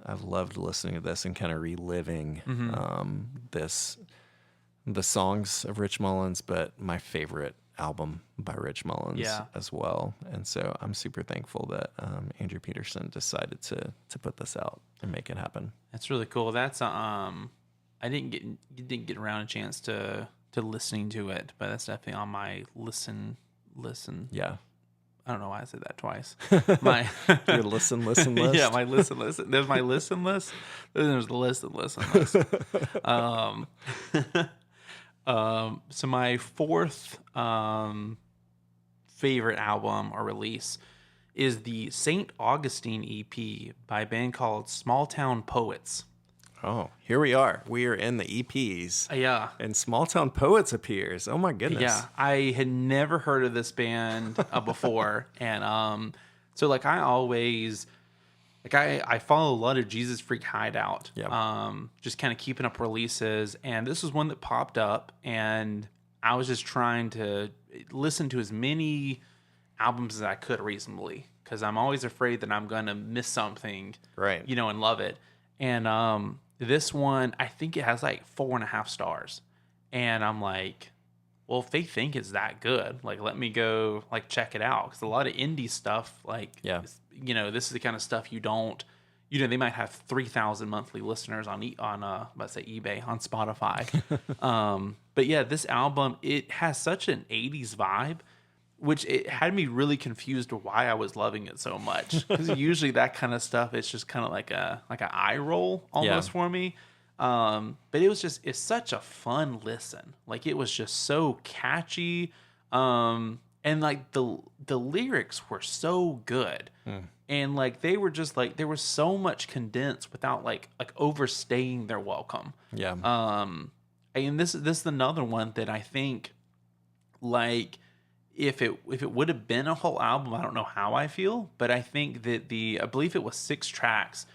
I've loved listening to this and kind of reliving the songs of Rich Mullins, but my favorite album by Rich Mullins as well. And so I'm super thankful that Andrew Peterson decided to put this out and make it happen. That's really cool. That's I didn't get around a chance to listening to it, but that's definitely on my listen. Yeah. I don't know why I said that twice. Your listen list. Yeah, my listen. There's my listen list. Then there's the listen list. So my 4th favorite album or release is the St. Augustine EP by a band called Small Town Poets. Oh, here we are. We are in the EPs. Yeah. And Small Town Poets appears. Oh, my goodness. Yeah. I had never heard of this band before. And so, like, I always like I follow a lot of Jesus Freak Hideout. Yeah. Just kind of keeping up releases, and this was one that popped up, and I was just trying to listen to as many albums as I could reasonably, because I'm always afraid that I'm gonna miss something, Right. and love it. And this one, I think it has like 4.5 stars, and I'm like, well, if they think it's that good, like, let me go like check it out, because a lot of indie stuff, like, Yeah. this is the kind of stuff you don't, they might have 3,000 monthly listeners on let's say eBay, on Spotify. But yeah, this album, it has such an 80s vibe, which it had me really confused why I was loving it so much. Because usually that kind of stuff, it's just kind of like a eye roll almost for me. But it's such a fun listen. Like, it was just so catchy. And like the lyrics were so good. And like they were just like, there was so much condensed without like overstaying their welcome. Yeah. And this is another one that I think, like, if it would have been a whole album, I don't know how I feel, but I think that I believe it was 6 tracks,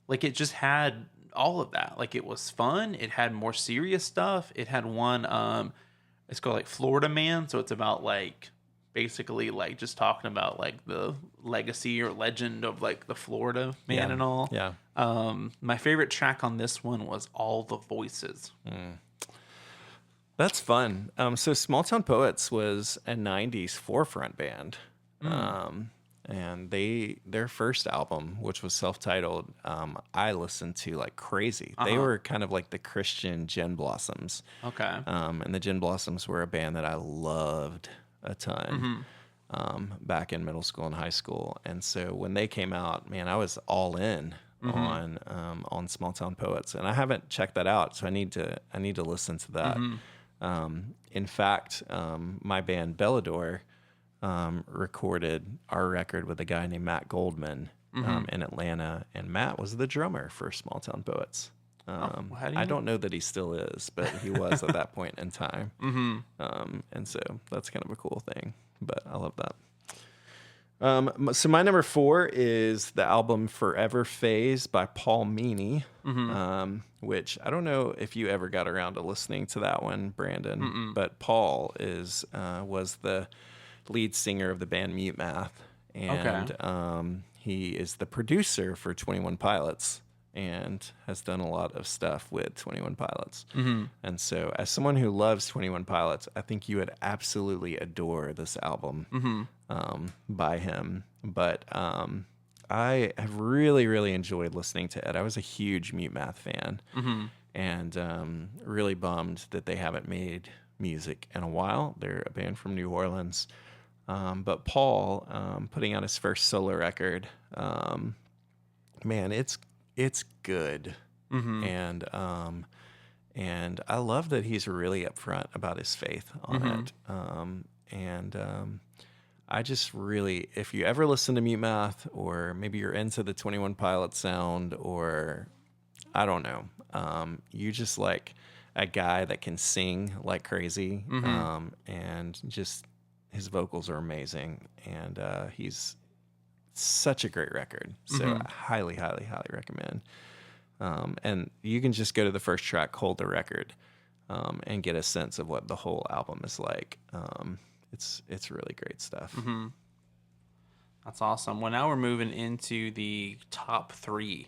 like, it just had all of that. Like, it was fun. It had more serious stuff. It had one, it's called like Florida Man, so it's about like basically like just talking about like the legacy or legend of like the Florida Man and all. Yeah. My favorite track on this one was All the Voices. That's fun. So Small Town Poets was a 90s forefront band. And their first album, which was self-titled, I listened to like crazy. They were kind of like the Christian Gin Blossoms. Okay. And the Gin Blossoms were a band that I loved a ton back in middle school and high school. And so when they came out, man, I was all in on Small Town Poets, and I haven't checked that out, so I need to listen to that. In fact, my band Bellador recorded our record with a guy named Matt Goldman in Atlanta, and Matt was the drummer for Small Town Poets. How do you I don't know that he still is, but he was at that point in time. And so that's kind of a cool thing, but I love that. So my number 4 is the album Forever Phase by Paul Meany, which I don't know if you ever got around to listening to that one, Brandon, but Paul was the lead singer of the band Mute Math, and he is the producer for 21 Pilots and has done a lot of stuff with 21 Pilots. And so as someone who loves 21 Pilots, I think you would absolutely adore this album by him. But I have really, really enjoyed listening to it. I was a huge Mute Math fan, and really bummed that they haven't made music in a while. They're a band from New Orleans. But Paul, putting out his first solo record, man, it's good. And I love that he's really upfront about his faith on it. I just really, if you ever listen to Mute Math, or maybe you're into the 21 Pilot sound, or I don't know, you just like a guy that can sing like crazy, and just his vocals are amazing, and he's such a great record. So I highly, highly, highly recommend. And you can just go to the first track, Hold the Record, and get a sense of what the whole album is like. It's really great stuff. That's awesome. Well, now we're moving into the top 3.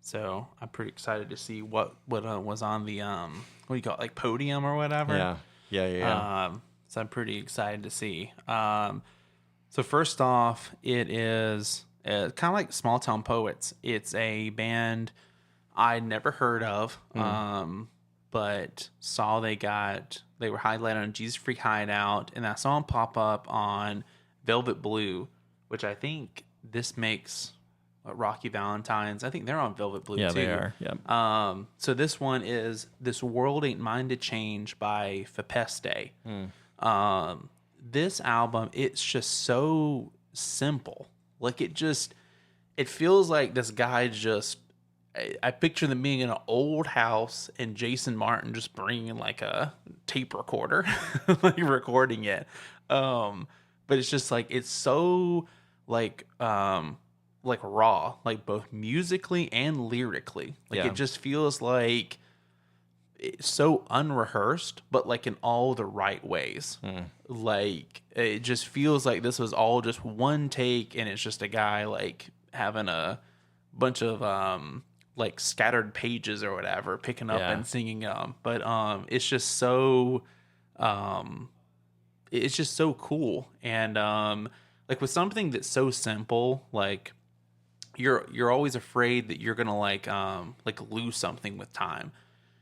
So I'm pretty excited to see what was on the what do you call it, like podium or whatever. Yeah. So I'm pretty excited to see. So first off, it is kind of like Small Town Poets. It's a band I'd never heard of, but saw they were highlighted on Jesus Freak Hideout, and I saw them pop up on Velvet Blue, which I think this makes Rocky Valentine's. I think they're on Velvet Blue too. Yeah, they are. Yeah. So this one is This World Ain't Mine to Change by Fepeste. This album, it's just so simple. Like, it feels like this guy I picture them being in an old house and Jason Martin just bringing like a tape recorder, like recording it. But it's just like, it's so like like raw, like both musically and lyrically. Like Yeah. it just feels like it's so unrehearsed, but like in all the right ways. Like it just feels like this was all just one take, and it's just a guy like having a bunch of like scattered pages or whatever, picking up Yeah. and singing them. But it's just so it's just so cool. And like with something that's so simple, like you're always afraid that you're gonna like lose something with time.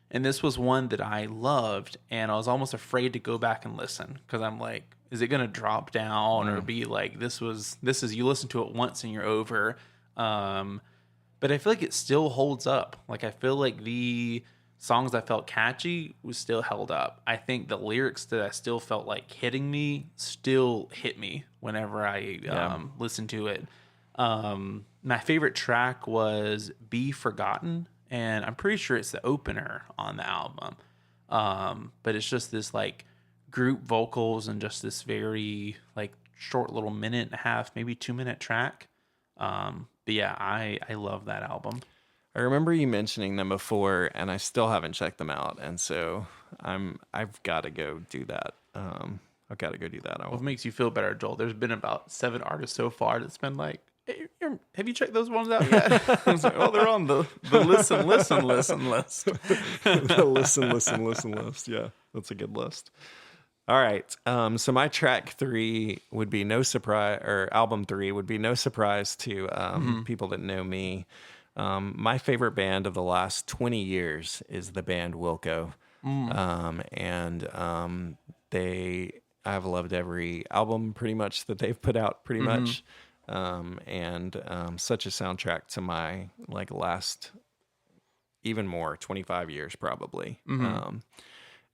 And this was one that I loved, and I was almost afraid to go back and listen because I'm like, is it gonna drop down or be like this is you listen to it once and you're over. But I feel like it still holds up. Like I feel like the songs I felt catchy was still held up. I think the lyrics that I still felt like hitting me still hit me whenever I listened to it. My favorite track was Be Forgotten, and I'm pretty sure it's the opener on the album. But it's just this like group vocals and just this very like short little minute and a half, maybe 2 minute track. But yeah, I love that album. I remember you mentioning them before, and I still haven't checked them out, and so I've got to go do that. I've got to go do that. What makes you feel better, Joel? There's been about 7 artists so far that's been like, hey, have you checked those ones out yet? I was like, oh, they're on the listen list. The listen list. Yeah, that's a good list. All right. So my track 3 would be no surprise, or album 3 would be no surprise to people that know me. My favorite band of the last 20 years is the band Wilco. I've loved every album pretty much that they've put out pretty much. And such a soundtrack to my like last, even more, 25 years probably.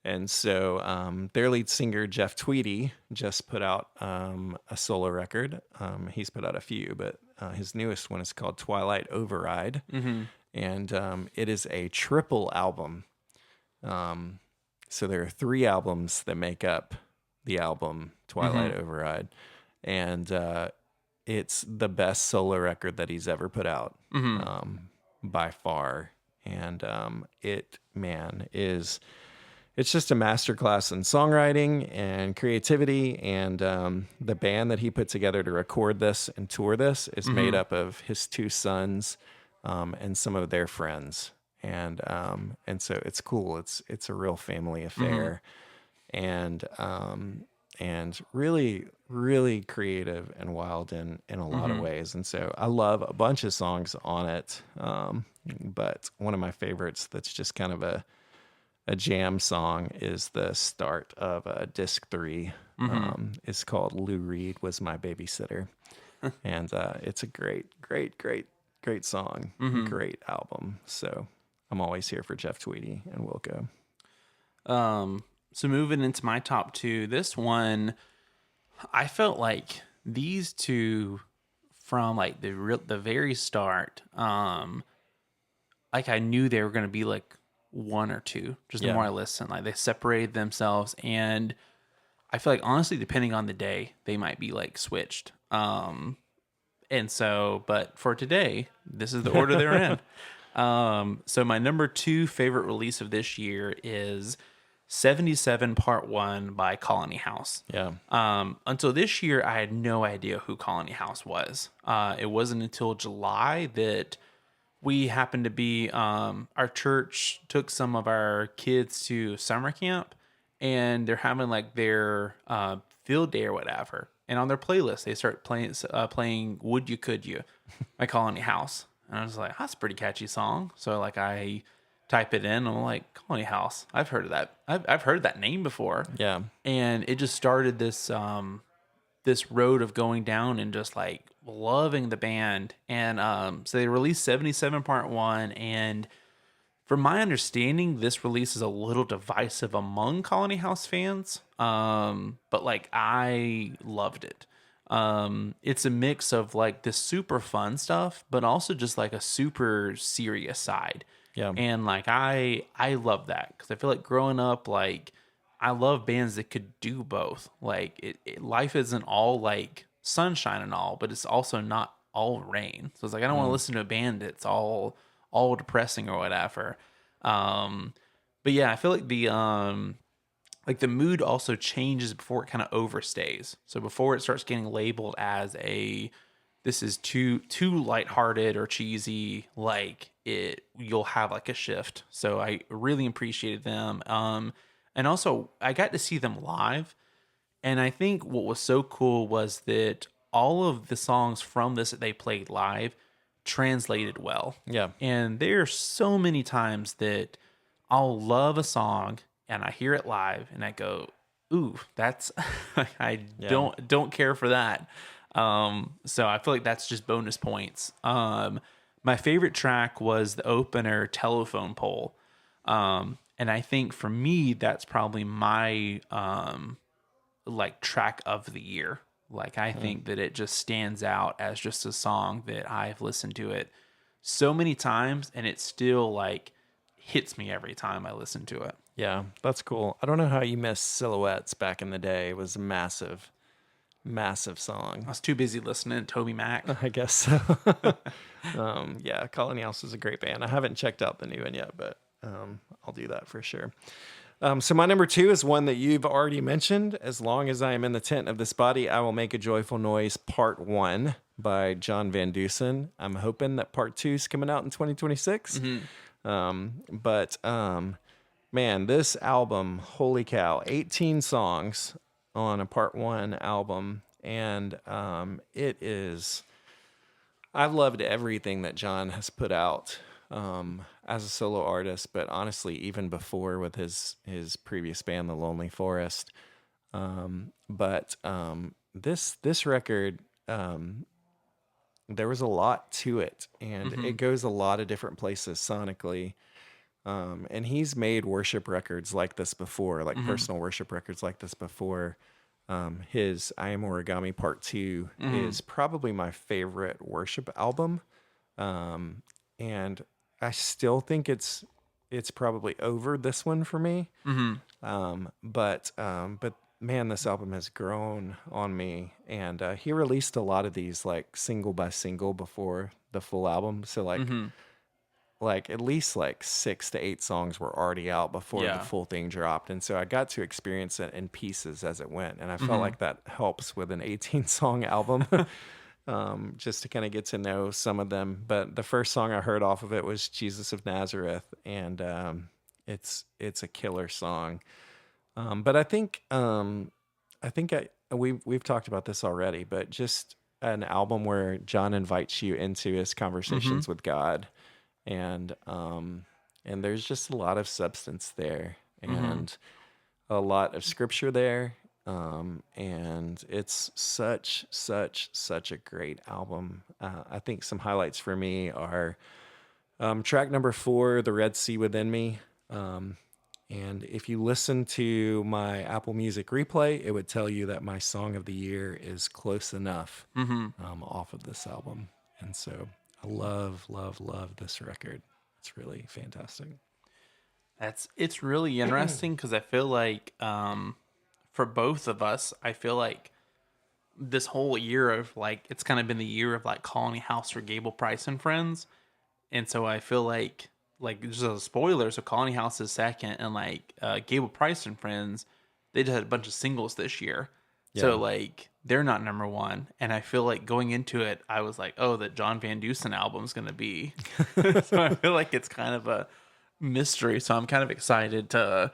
And so their lead singer, Jeff Tweedy, just put out a solo record. He's put out a few, but his newest one is called Twilight Override. And it is a triple album. So there are 3 albums that make up the album Twilight Override. And it's the best solo record that he's ever put out by far. And it's just a masterclass in songwriting and creativity. And the band that he put together to record this and tour this is made up of his 2 sons and some of their friends. And so it's cool. It's a real family affair, and really, really creative and wild in a lot of ways. And so I love a bunch of songs on it. But one of my favorites that's just kind of a jam song is the start of disc 3. It's called Lou Reed Was My Babysitter. And it's a great song. Great album. So I'm always here for Jeff Tweedy and Wilco. So moving into my top 2, this one, I felt like these 2 from like the very start, like I knew they were going to be like 1 or 2, just the more I listened. Like they separated themselves, and I feel like honestly, depending on the day, they might be like switched. And so, but for today, this is the order they're in. So my number 2 favorite release of this year is 77 Part 1 by Colony House. Yeah. Until this year, I had no idea who Colony House was. It wasn't until July that we happened to be, our church took some of our kids to summer camp, and they're having like their field day or whatever. And on their playlist, they start playing Would You Could You by Colony House. And I was like, that's a pretty catchy song. So like I type it in, and I'm like, Colony House. I've heard of that. I've heard that name before. Yeah. And it just started this this road of going down and just like loving the band. And so they released 77 Part 1, and from my understanding, this release is a little divisive among Colony House fans. But like I loved it. It's a mix of like this super fun stuff, but also just like a super serious side. Yeah. And like I love that, because I feel like growing up, like I love bands that could do both. Like life isn't all like sunshine and all, but it's also not all rain. So it's like I don't want to listen to a band that's all depressing or whatever. But yeah, I feel like the mood also changes before it kind of overstays. So before it starts getting labeled as this is too lighthearted or cheesy, like you'll have like a shift. So I really appreciated them. And also I got to see them live. And I think what was so cool was that all of the songs from this that they played live translated well. Yeah. And there are so many times that I'll love a song and I hear it live and I go, ooh, that's I don't care for that. So I feel like that's just bonus points. My favorite track was the opener, Telephone Pole. And I think for me, that's probably my like track of the year. Like I think that it just stands out as just a song that I've listened to it so many times and it still like hits me every time I listen to it. Yeah, that's cool. I don't know how you missed Silhouettes back in the day. It was a massive song. I was too busy listening to Toby Mac. I guess so. Yeah, Colony House is a great band. I haven't checked out the new one yet, but I'll do that for sure. So my number 2 is one that you've already mentioned. As long as I am in the tent of this body, I will make a joyful noise. Part 1 by John Van Dusen. I'm hoping that Part 2 is coming out in 2026. Man, this album, holy cow, 18 songs on a Part 1 album. And it is, I've loved everything that John has put out as a solo artist, but honestly, even before with his previous band, The Lonely Forest. This record, there was a lot to it, and it goes a lot of different places sonically. And he's made worship records like this before, like personal worship records like this before. His I Am Origami Part 2 is probably my favorite worship album. And I still think it's probably over this one for me. But man, this album has grown on me. And he released a lot of these like single by single before the full album. So like at least like 6 to 8 songs were already out before the full thing dropped. And so I got to experience it in pieces as it went. And I felt like that helps with an 18 song album, just to kind of get to know some of them. But the first song I heard off of it was Jesus of Nazareth. And it's a killer song. But I think we've talked about this already, but just an album where John invites you into his conversations with God. And there's just a lot of substance there and a lot of scripture there. And it's such a great album. I think some highlights for me are, track number 4, The Red Sea Within Me. And if you listen to my Apple Music replay, it would tell you that my song of the year is Close Enough, off of this album. And so I love this record. It's really fantastic. It's really interesting because I feel like for both of us, I feel like this whole year of like it's kind of been the year of like Colony House for Gable Price and Friends, and so I feel like just a spoiler, so Colony House is second, and like Gable Price and Friends, they just had a bunch of singles this year. So like they're not number 1, and I feel like going into it, I was like, oh, the John Van Dusen album's gonna be. So I feel like it's kind of a mystery. So I'm kind of excited to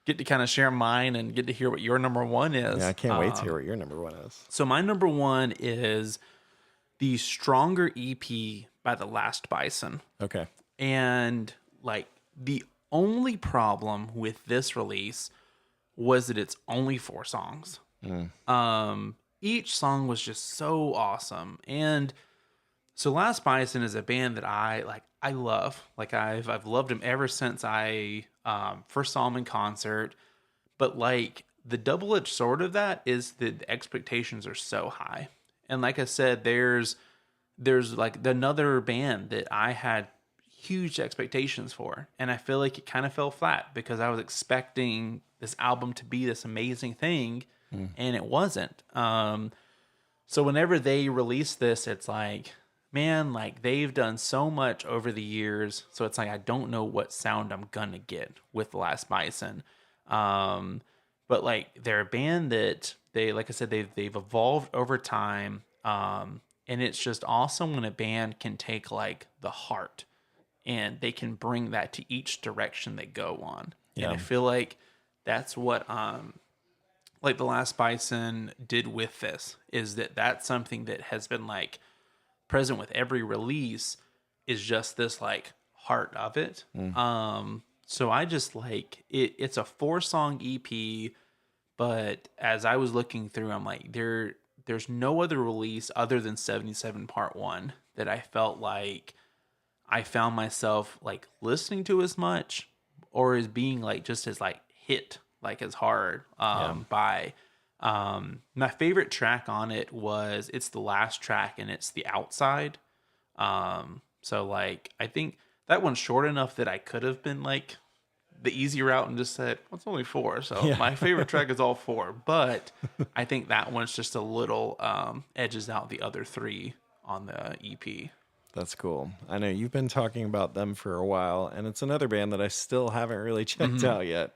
get to kind of share mine and get to hear what your number 1 is. Yeah, I can't wait to hear what your number 1 is. So my number 1 is the Stronger EP by The Last Bison. Okay. And like the only problem with this release was that it's only 4 songs. Each song was just so awesome. And so Last Bison is a band that I love. Like I've loved them ever since I first saw them in concert. But like the double-edged sword of that is that the expectations are so high. And like I said, there's like another band that I had huge expectations for, and I feel like it kind of fell flat because I was expecting this album to be this amazing thing, and it wasn't. So whenever they release this, it's like, man, like they've done so much over the years. So it's like I don't know what sound I'm gonna get with The Last Bison. But like they're a band that they, like I said, they've evolved over time. And it's just awesome when a band can take like the heart and they can bring that to each direction they go on. Yeah. And I feel like that's what like The Last Bison did with this, is that that's something that has been like present with every release, is just this like heart of it. So I just like it. It's a 4-song EP, but as I was looking through, I'm like, there's no other release other than 77 Part 1 that I felt like I found myself like listening to as much, or as being like just as like hit like as hard by my favorite track on it it's the last track, and it's The Outside. So like I think that one's short enough that I could have been like the easy route and just said, well, it's only 4, so my favorite track is all 4, but I think that one's just a little edges out the other 3 on the EP. That's cool. I know you've been talking about them for a while, and it's another band that I still haven't really checked out yet.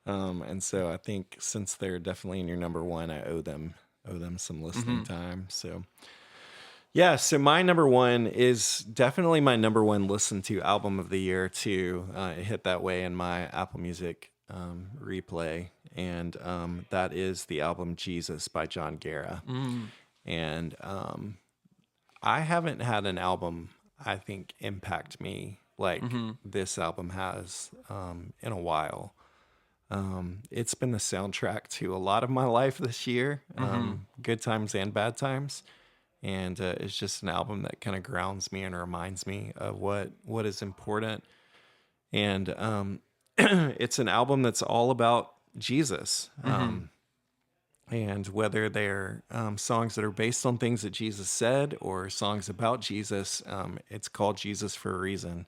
And so I think since they're definitely in your number 1, I owe them some listening time. So yeah, so my number 1 is definitely my number 1 listened to album of the year too. It hit that way in my Apple Music replay, and that is the album Jesus by John Guerra. And I haven't had an album, I think, impact me like this album has in a while. It's been the soundtrack to a lot of my life this year, good times and bad times. And it's just an album that kind of grounds me and reminds me of what is important. And it's an album that's all about Jesus. And whether they're songs that are based on things that Jesus said or songs about Jesus, it's called Jesus for a reason,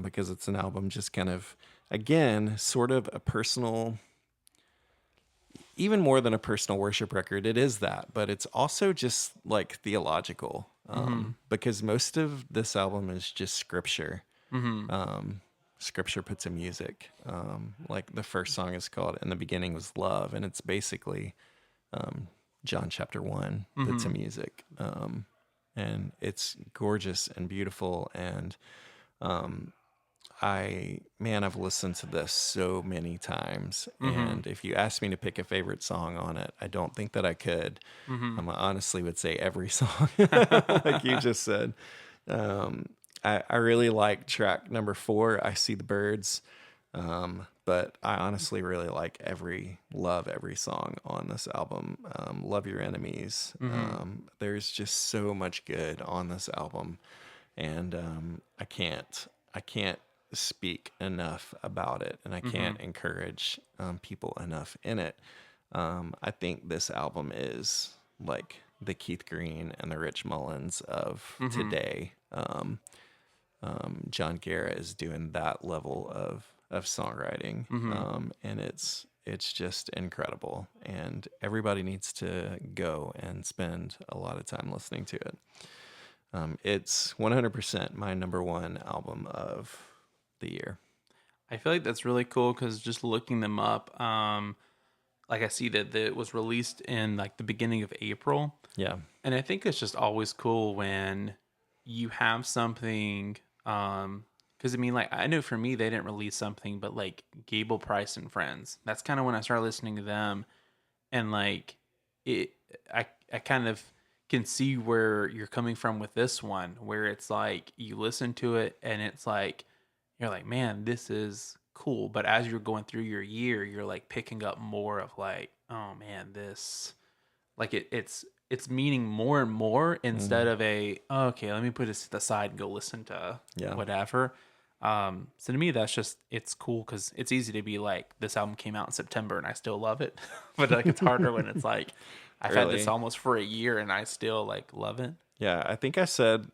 because it's an album just kind of, again, sort of a personal, even more than a personal worship record. It is that, but it's also just like theological, because most of this album is just scripture. Scripture put to music. Like the first song is called "In the Beginning Was Love," and it's basically John chapter 1 put to music. And it's gorgeous and beautiful. And I've listened to this so many times. And if you asked me to pick a favorite song on it, I don't think that I could. I honestly would say every song, like you just said. I really like track number 4, I See the Birds. But I honestly really like every song on this album. Love Your Enemies. There's just so much good on this album. And I can't speak enough about it, and I can't encourage people enough in it. I think this album is like the Keith Green and the Rich Mullins of today. John Guerra is doing that level of songwriting, and it's just incredible, and everybody needs to go and spend a lot of time listening to it. It's 100% my number 1 album of the year. I feel like that's really cool, because just looking them up, like I see that it was released in like the beginning of April. Yeah. And I think it's just always cool when you have something, because I mean, like, I know for me, they didn't release something, but like Gable Price and Friends, that's kind of when I started listening to them. And like, I kind of can see where you're coming from with this one, where it's like, you listen to it and it's like, you're like, man, this is cool. But as you're going through your year, you're like picking up more of like, oh man, this, like it's meaning more and more, instead of okay, let me put this aside and go listen to whatever. So to me, that's just, it's cool, because it's easy to be like, this album came out in September and I still love it. But like, it's harder when it's like, I've had this almost for a year and I still like love it. Yeah, I think I said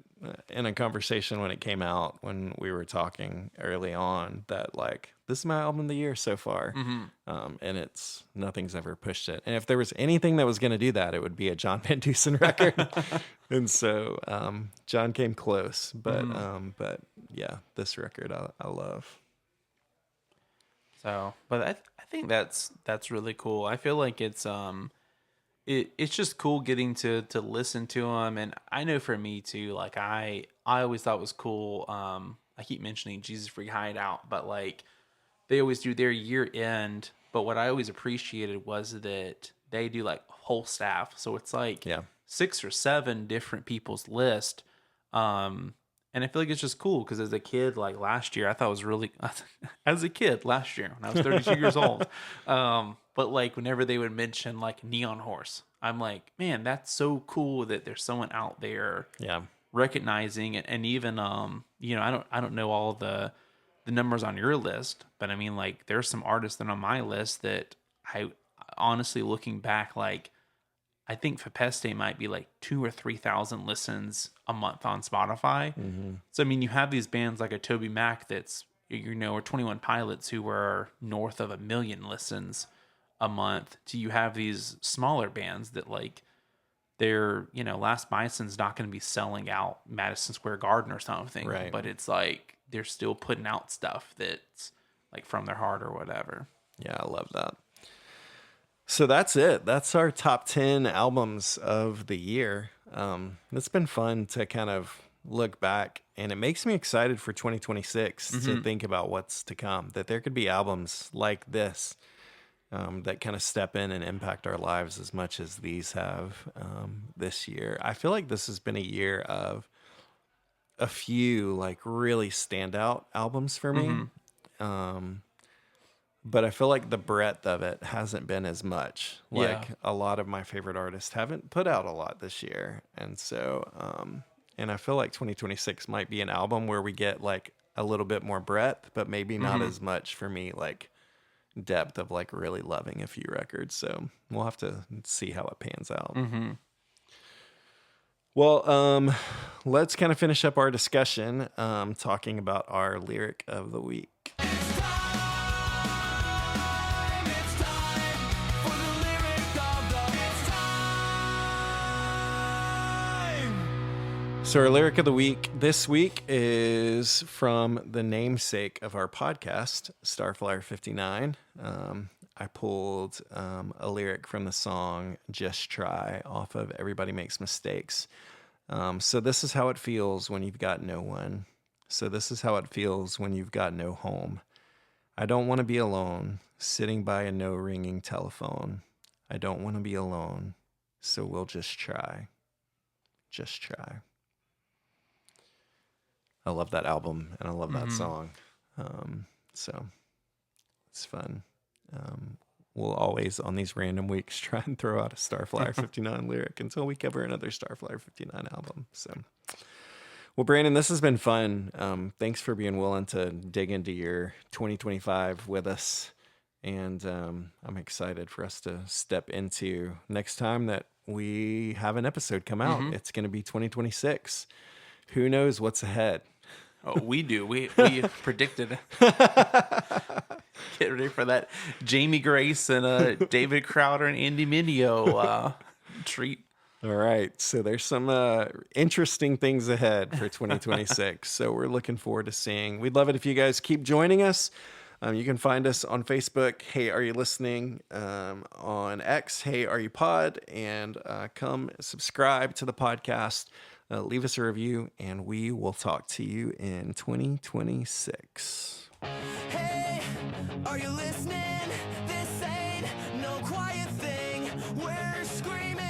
in a conversation when it came out, when we were talking early on, that like, this is my album of the year so far. And nothing's ever pushed it. And if there was anything that was going to do that, it would be a John Van Dusen record. And so John came close, but yeah, this record I love. So, but I think that's really cool. I feel like it's just cool getting to listen to them. And I know for me too, like I always thought it was cool. I keep mentioning Jesus Freak Hideout, but like they always do their year end. But what I always appreciated was that they do like whole staff. So it's like 6 or 7 different people's list. And I feel like it's just cool because as a kid, like last year, I thought it was really, as a kid last year when I was 32 years old. But like whenever they would mention like Neon Horse, I'm like, man, that's so cool that there's someone out there recognizing it. And even, you know, I don't know all the numbers on your list, but I mean, like there's some artists that are on my list that I honestly looking back, like, I think Fepeste might be like 2,000 or 3,000 listens a month on Spotify. So, I mean, you have these bands like a Toby Mac that's, you know, or 21 Pilots who were north of 1 million listens a month. Do you have these smaller bands that like they're, you know, Last Bison's not going to be selling out Madison Square Garden or something, right? But it's like they're still putting out stuff that's like from their heart or whatever. Yeah, I love that. So that's it. That's our top 10 albums of the year. It's been fun to kind of look back, and it makes me excited for 2026 to think about what's to come, that there could be albums like this that kind of step in and impact our lives as much as these have this year. I feel like this has been a year of a few like really standout albums for me. But I feel like the breadth of it hasn't been as much. Like a lot of my favorite artists haven't put out a lot this year. And so, and I feel like 2026 might be an album where we get like a little bit more breadth, but maybe not as much for me, like depth of like really loving a few records. So we'll have to see how it pans out. Well, let's kind of finish up our discussion talking about our lyric of the week. So our lyric of the week this week is from the namesake of our podcast, Starflyer 59. I pulled a lyric from the song Just Try off of Everybody Makes Mistakes. So this is how it feels when you've got no one. So this is how it feels when you've got no home. I don't want to be alone, sitting by a no-ringing telephone. I don't want to be alone, so we'll just try. Just try. I love that album, and I love that song. So it's fun. We'll always, on these random weeks, try and throw out a Starflyer 59 lyric until we cover another Starflyer 59 album. So, well, Brandon, this has been fun. Thanks for being willing to dig into your 2025 with us. And I'm excited for us to step into next time that we have an episode come out. It's going to be 2026. Who knows what's ahead? Oh, we do. We predicted. Get ready for that Jamie Grace and David Crowder and Andy Mineo treat. All right. So there's some interesting things ahead for 2026. So we're looking forward to seeing. We'd love it if you guys keep joining us. You can find us on Facebook, Hey Are You Listening? On X, Hey Are You Pod? And come subscribe to the podcast. Leave us a review, and we will talk to you in 2026. Hey, are you listening? This ain't no quiet thing. We're screaming.